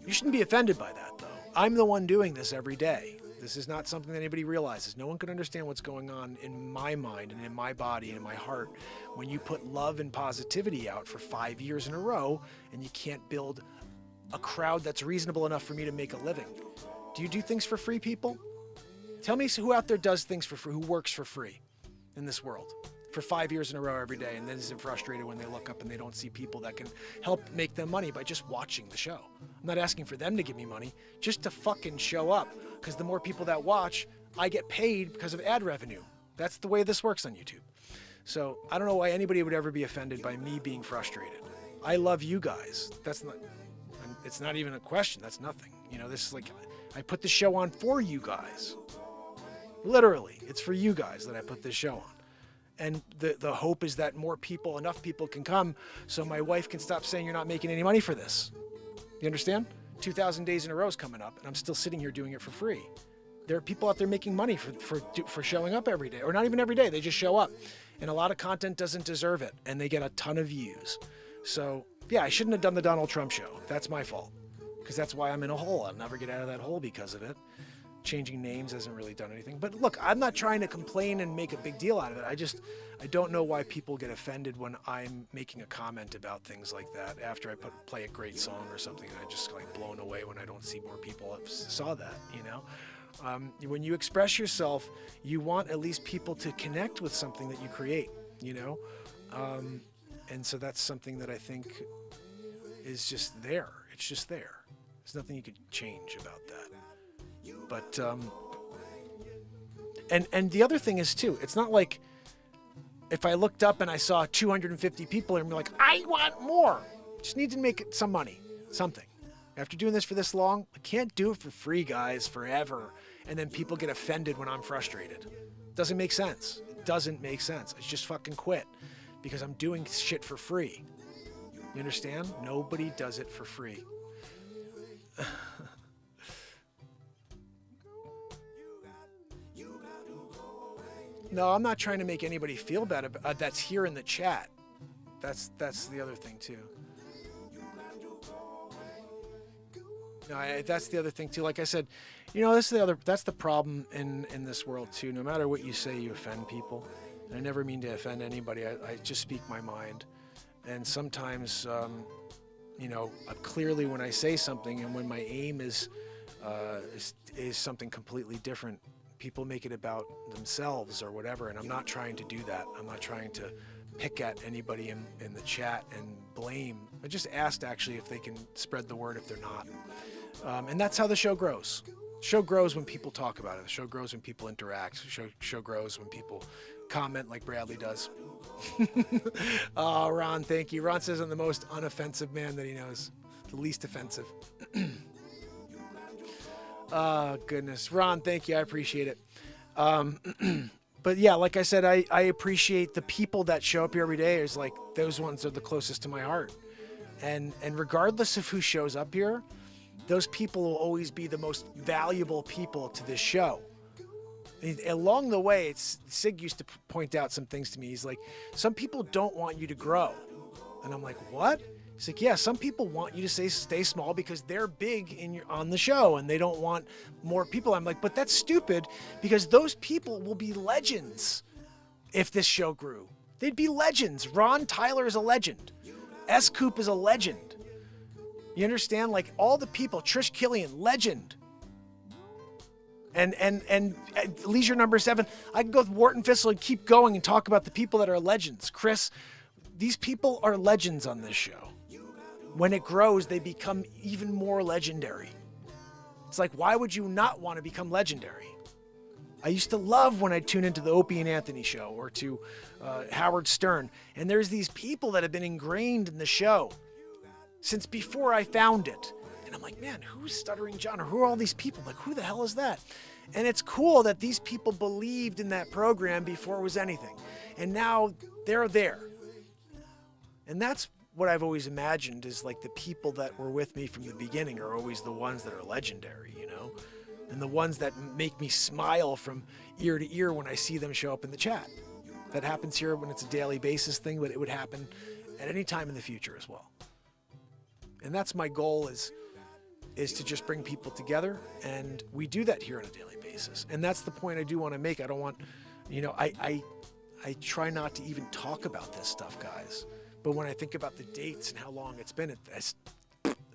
you shouldn't be offended by that, though. I'm the one doing this every day. This is not something that anybody realizes. No one can understand what's going on in my mind and in my body and in my heart when you put love and positivity out for 5 years in a row and you can't build a crowd that's reasonable enough for me to make a living. Do you do things for free, people? Tell me who out there does things for free, who works for free in this world for 5 years in a row every day and then isn't frustrated when they look up and they don't see people that can help make them money by just watching the show. I'm not asking for them to give me money, just to fucking show up, because the more people that watch, I get paid because of ad revenue. That's the way this works on YouTube. So I don't know why anybody would ever be offended by me being frustrated. I love you guys. It's not even a question. That's nothing. You know, this is like, I put the show on for you guys. Literally, it's for you guys that I put this show on. And the hope is that enough people can come so my wife can stop saying you're not making any money for this. You understand? 2,000 days in a row is coming up and I'm still sitting here doing it for free. There are people out there making money for showing up every day, or not even every day. They just show up, and a lot of content doesn't deserve it and they get a ton of views. So yeah, I shouldn't have done the Donald Trump show. That's my fault, because that's why I'm in a hole. I'll never get out of that hole because of it. Changing names hasn't really done anything. But look, I'm not trying to complain and make a big deal out of it. I don't know why people get offended when I'm making a comment about things like that after I play a great song or something, and I just like blown away when I don't see more people saw that, you know? When you express yourself, you want at least people to connect with something that you create, you know? And so that's something that I think is just there. It's just there. There's nothing you could change about that. But and the other thing is too, it's not like if I looked up and I saw 250 people and be like, I want more. Just need to make some money, something. After doing this for this long, I can't do it for free, guys, forever. And then people get offended when I'm frustrated. Doesn't make sense. It doesn't make sense. I just fucking quit because I'm doing shit for free. You understand? Nobody does it for free. No, I'm not trying to make anybody feel bad about that's here in the chat. That's the other thing too. No, that's the other thing too. Like I said, you know, that's the problem in this world too. No matter what you say, you offend people. And I never mean to offend anybody. I just speak my mind. And sometimes, you know, clearly when I say something and when my aim is something completely different, people make it about themselves or whatever, and I'm not trying to do that. I'm not trying to pick at anybody in the chat and blame. I just asked actually if they can spread the word if they're not. And that's how the show grows. The show grows when people talk about it. The show grows when people interact. The show grows when people comment like Bradley does. Oh, Ron, thank you. Ron says I'm the most unoffensive man that he knows. The least offensive. Oh, goodness. Ron, thank you. I appreciate it. But yeah, like I said, I appreciate the people that show up here every day. Is like those ones are the closest to my heart. And regardless of who shows up here, those people will always be the most valuable people to this show. Along the way, Sig used to point out some things to me. He's like, some people don't want you to grow. And I'm like, what? He's like, yeah, some people want you to stay small because they're big on the show and they don't want more people. I'm like, but that's stupid because those people will be legends if this show grew. They'd be legends. Ron Tyler is a legend. S-Coop is a legend. You understand? Like all the people, Trish Killian, legend. And Leisure Number 7, I can go with Wharton Fissel and keep going and talk about the people that are legends. Chris, these people are legends on this show. When it grows, they become even more legendary. It's like, why would you not want to become legendary? I used to love when I'd tune into the Opie and Anthony show or to Howard Stern. And there's these people that have been ingrained in the show since before I found it. And I'm like, man, who's Stuttering John? Or who are all these people? Like, who the hell is that? And it's cool that these people believed in that program before it was anything. And now they're there. And that's what I've always imagined is like the people that were with me from the beginning are always the ones that are legendary, you know? And the ones that make me smile from ear to ear when I see them show up in the chat. That happens here when it's a daily basis thing, but it would happen at any time in the future as well. And that's my goal is to just bring people together, and we do that here on a daily basis. And that's the point I do want to make. I don't want, you know, I try not to even talk about this stuff, guys. But when I think about the dates and how long it's been,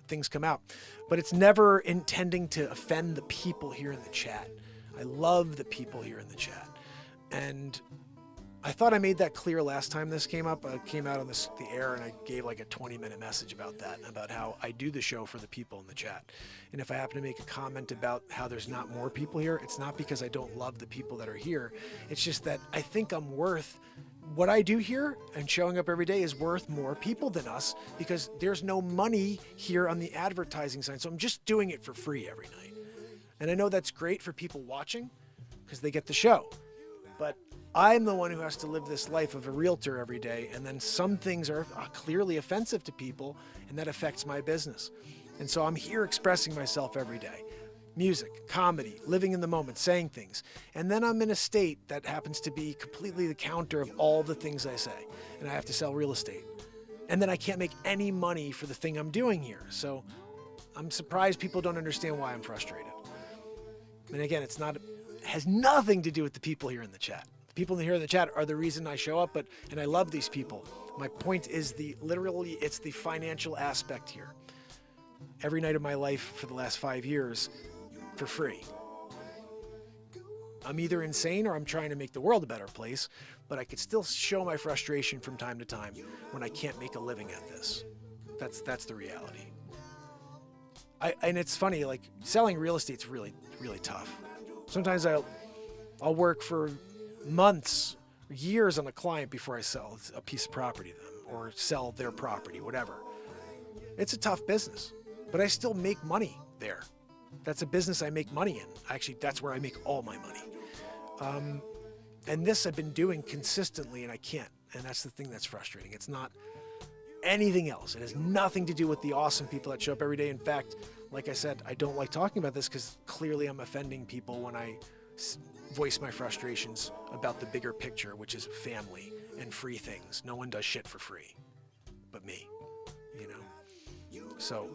things come out. But it's never intending to offend the people here in the chat. I love the people here in the chat. And I thought I made that clear last time this came up. I came out on the air and I gave like a 20-minute message about that, about how I do the show for the people in the chat. And if I happen to make a comment about how there's not more people here, it's not because I don't love the people that are here. It's just that I think I'm worth what I do here, and showing up every day is worth more people than us because there's no money here on the advertising side. So I'm just doing it for free every night. And I know that's great for people watching because they get the show. But I'm the one who has to live this life of a realtor every day, and then some things are clearly offensive to people, and that affects my business. And so I'm here expressing myself every day. Music, comedy, living in the moment, saying things. And then I'm in a state that happens to be completely the counter of all the things I say, and I have to sell real estate. And then I can't make any money for the thing I'm doing here. So I'm surprised people don't understand why I'm frustrated. And again, it has nothing to do with the people here in the chat. The people here in the chat are the reason I show up, and I love these people. My point is it's the financial aspect here. Every night of my life for the last 5 years, for free. I'm either insane or I'm trying to make the world a better place, but I could still show my frustration from time to time when I can't make a living at this. That's the reality. And it's funny, like selling real estate's really, really tough. Sometimes I'll work for months, years on a client before I sell a piece of property to them or sell their property, whatever. It's a tough business, but I still make money there. That's a business I make money in. Actually, that's where I make all my money. And this I've been doing consistently, and I can't. And that's the thing that's frustrating. It's not anything else. It has nothing to do with the awesome people that show up every day. In fact, like I said, I don't like talking about this because clearly I'm offending people when I voice my frustrations about the bigger picture, which is family and free things. No one does shit for free but me, you know? So,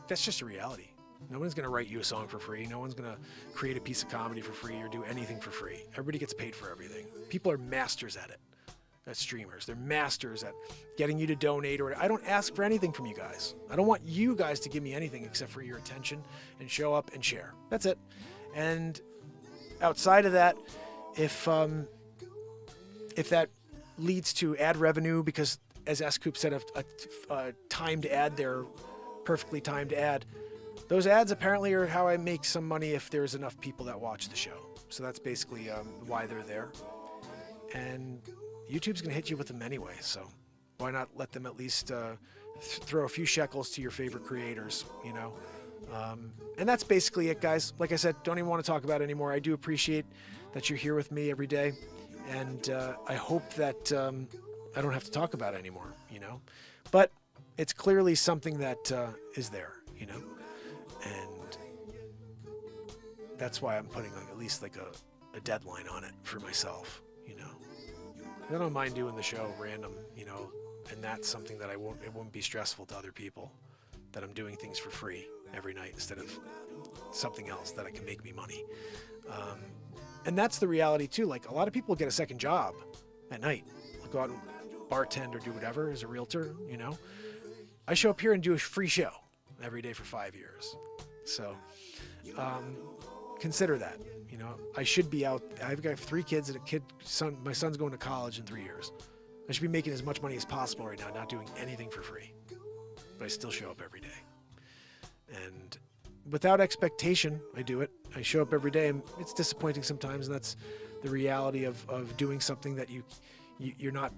that's just a reality. No one's going to write you a song for free. No one's going to create a piece of comedy for free or do anything for free. Everybody gets paid for everything. People are masters at it. As streamers, they're masters at getting you to donate, or I don't ask for anything from you guys. I don't want you guys to give me anything except for your attention and show up and share. That's it. And outside of that, if that leads to ad revenue, because as S-Coop said, a timed ad there, perfectly timed ad, those ads apparently are how I make some money if there's enough people that watch the show. So that's basically why they're there. And YouTube's going to hit you with them anyway, so why not let them at least throw a few shekels to your favorite creators, you know? And that's basically it, guys. Like I said, don't even want to talk about it anymore. I do appreciate that you're here with me every day, and I hope that I don't have to talk about it anymore, you know? But it's clearly something that is there, you know? And that's why I'm putting at least like a deadline on it for myself, you know? I don't mind doing the show random, you know, and that's something that it won't be stressful to other people, that I'm doing things for free every night instead of something else that can make me money. And that's the reality too. Like a lot of people get a second job at night. go out and bartend or do whatever as a realtor, you know. I show up here and do a free show every day for 5 years. So consider that. You know, I should be out. I've got 3 kids and my son's going to college in 3 years. I should be making as much money as possible right now, not doing anything for free. But I still show up every day. And without expectation, I do it. I show up every day, and it's disappointing sometimes, and that's the reality of doing something that you're not,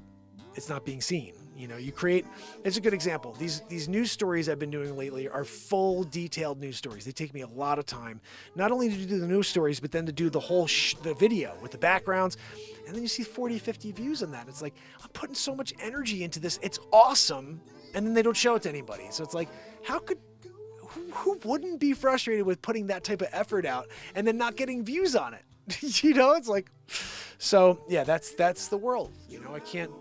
it's not being seen. You know, you create, it's a good example. These news stories I've been doing lately are full detailed news stories. They take me a lot of time, not only to do the news stories, but then to do the whole the video with the backgrounds. And then you see 40, 50 views on that. It's like, I'm putting so much energy into this. It's awesome. And then they don't show it to anybody. So it's like, who wouldn't be frustrated with putting that type of effort out and then not getting views on it? You know, it's like, so yeah, that's the world. You know, I can't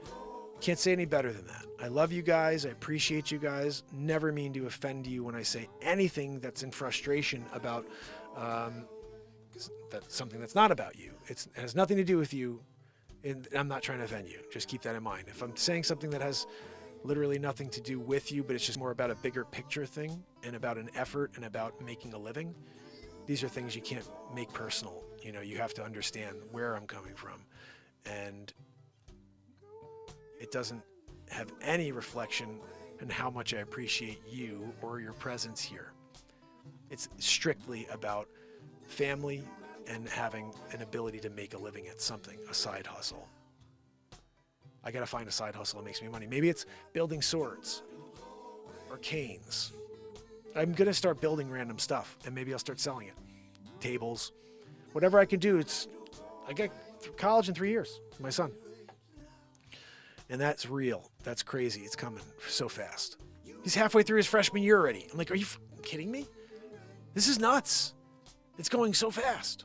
say any better than that. I love you guys. I appreciate you guys. Never mean to offend you when I say anything that's in frustration about something that's not about you. It has nothing to do with you, and I'm not trying to offend you. Just keep that in mind. If I'm saying something that has literally nothing to do with you, but it's just more about a bigger picture thing and about an effort and about making a living, these are things you can't make personal. You know, you have to understand where I'm coming from. And it doesn't have any reflection on how much I appreciate you or your presence here. It's strictly about family and having an ability to make a living at something, a side hustle. I gotta find a side hustle that makes me money. Maybe it's building swords or canes. I'm gonna start building random stuff, and maybe I'll start selling it. Tables, whatever I can do. I get college in 3 years, my son. And that's real. That's crazy. It's coming so fast. He's halfway through his freshman year already. I'm like, are you kidding me? This is nuts. It's going so fast.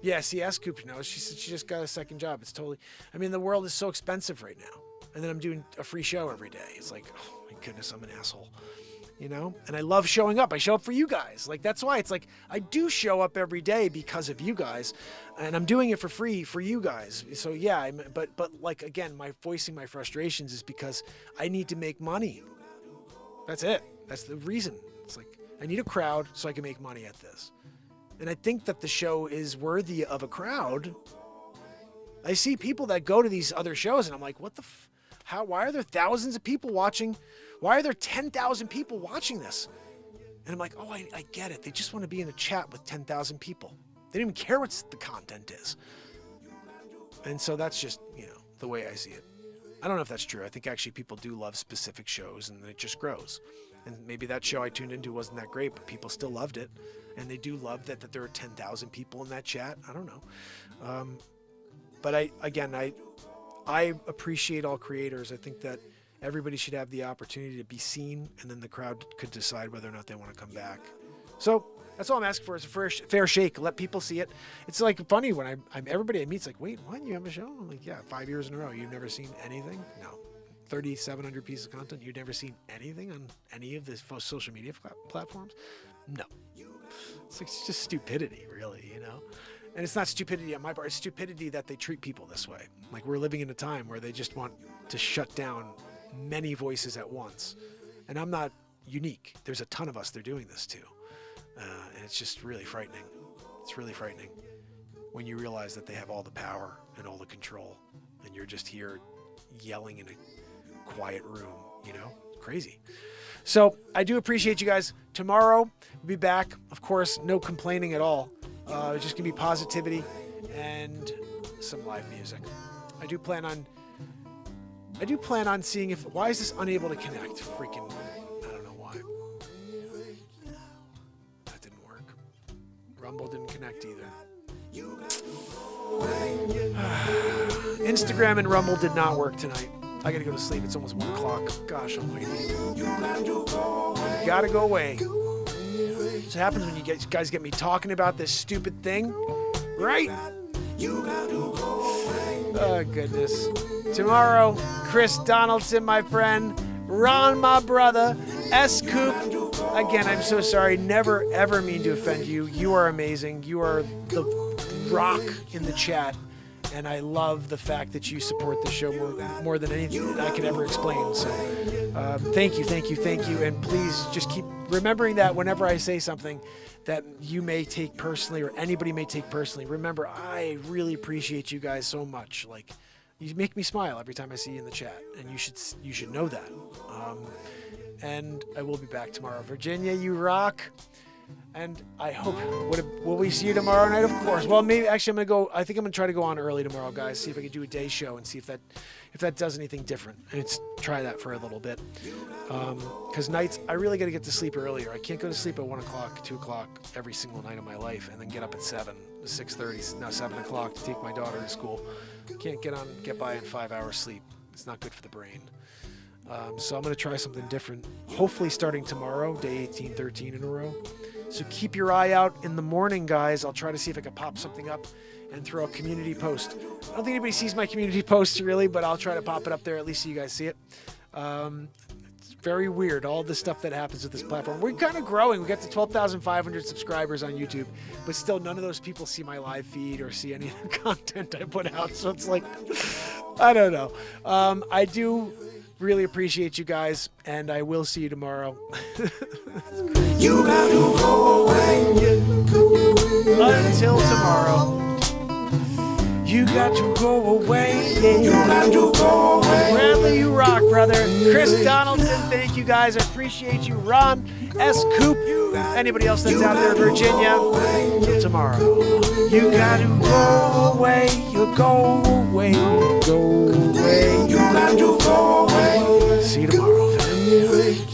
Yeah, see, ask Cooper knows. She said she just got a second job. It's totally, I mean, the world is so expensive right now. And then I'm doing a free show every day. It's like, oh my goodness, I'm an asshole. You know? And I love showing up. I show up for you guys. Like, that's why it's like, I do show up every day because of you guys. And I'm doing it for free for you guys. So yeah, but like, again, my voicing my frustrations is because I need to make money. That's it. That's the reason. It's like, I need a crowd so I can make money at this. And I think that the show is worthy of a crowd. I see people that go to these other shows and I'm like, what the why are there thousands of people watching? Why are there 10,000 people watching this? And I'm like, oh, I get it. They just want to be in a chat with 10,000 people. They don't even care what the content is. And so that's just, you know, the way I see it. I don't know if that's true. I think actually people do love specific shows and it just grows. And maybe that show I tuned into wasn't that great, but people still loved it. And they do love that there are 10,000 people in that chat. I don't know. But I appreciate all creators. I think that everybody should have the opportunity to be seen, and then the crowd could decide whether or not they want to come back. So that's all I'm asking for is a fair shake. Let people see it. It's like funny when everybody I meet's like, wait, what? You have a show? I'm like, yeah, 5 years in a row. You've never seen anything? No. 3,700 pieces of content. You've never seen anything on any of the social media platforms? No. It's just stupidity, really, you know? And it's not stupidity on my part. It's stupidity that they treat people this way. Like, we're living in a time where they just want to shut down many voices at once. And I'm not unique. There's a ton of us they're doing this to. And it's just really frightening. It's really frightening when you realize that they have all the power and all the control. And you're just here yelling in a quiet room, you know? Crazy. So I do appreciate you guys. Tomorrow we'll be back. Of course, no complaining at all. It's just gonna be positivity and some live music. I do plan on seeing why is this unable to connect? Freaking, I don't know why. That didn't work. Rumble didn't connect either. Instagram and Rumble did not work tonight. I gotta go to sleep. It's almost 1 o'clock. Gosh almighty. Gotta go away. This happens when you guys get me talking about this stupid thing, right? Oh, goodness. Tomorrow, Chris Donaldson, my friend. Ron, my brother. S-Coop. Again, I'm so sorry. Never, ever mean to offend you. You are amazing. You are the rock in the chat. And I love the fact that you support the show more than anything that I could ever explain. So thank you. And please just keep remembering that whenever I say something that you may take personally or anybody may take personally, remember, I really appreciate you guys so much. Like, you make me smile every time I see you in the chat, and you should know that. And I will be back tomorrow. Virginia, you rock. And I hope, will we see you tomorrow night? Of course. Well, maybe, actually, I think I'm going to try to go on early tomorrow, guys, see if I can do a day show and see if that does anything different. And try that for a little bit. Because nights, I really got to get to sleep earlier. I can't go to sleep at 1 o'clock, 2 o'clock every single night of my life and then get up at 7, 6:30, now 7 o'clock to take my daughter to school. Can't get by in 5 hours sleep. It's not good for the brain. So I'm going to try something different, hopefully starting tomorrow, day 18, 13 in a row. So keep your eye out in the morning, guys. I'll try to see if I can pop something up and throw a community post. I don't think anybody sees my community posts really, but I'll try to pop it up there at least so you guys see it. It's very weird, all the stuff that happens with this platform. We're kind of growing. We got to 12,500 subscribers on YouTube, but still none of those people see my live feed or see any of the content I put out. So it's like, I don't know. I do really appreciate you guys, and I will see you tomorrow. You got to go away. Until tomorrow. You got to go away. You got to go away. Bradley, you rock, brother. Chris Donaldson, thank you guys. I appreciate you. Ron S. Coop. Anybody else that's out there, Virginia. Till tomorrow. You got to go away. You go away. Go away. You got to go away. See you tomorrow.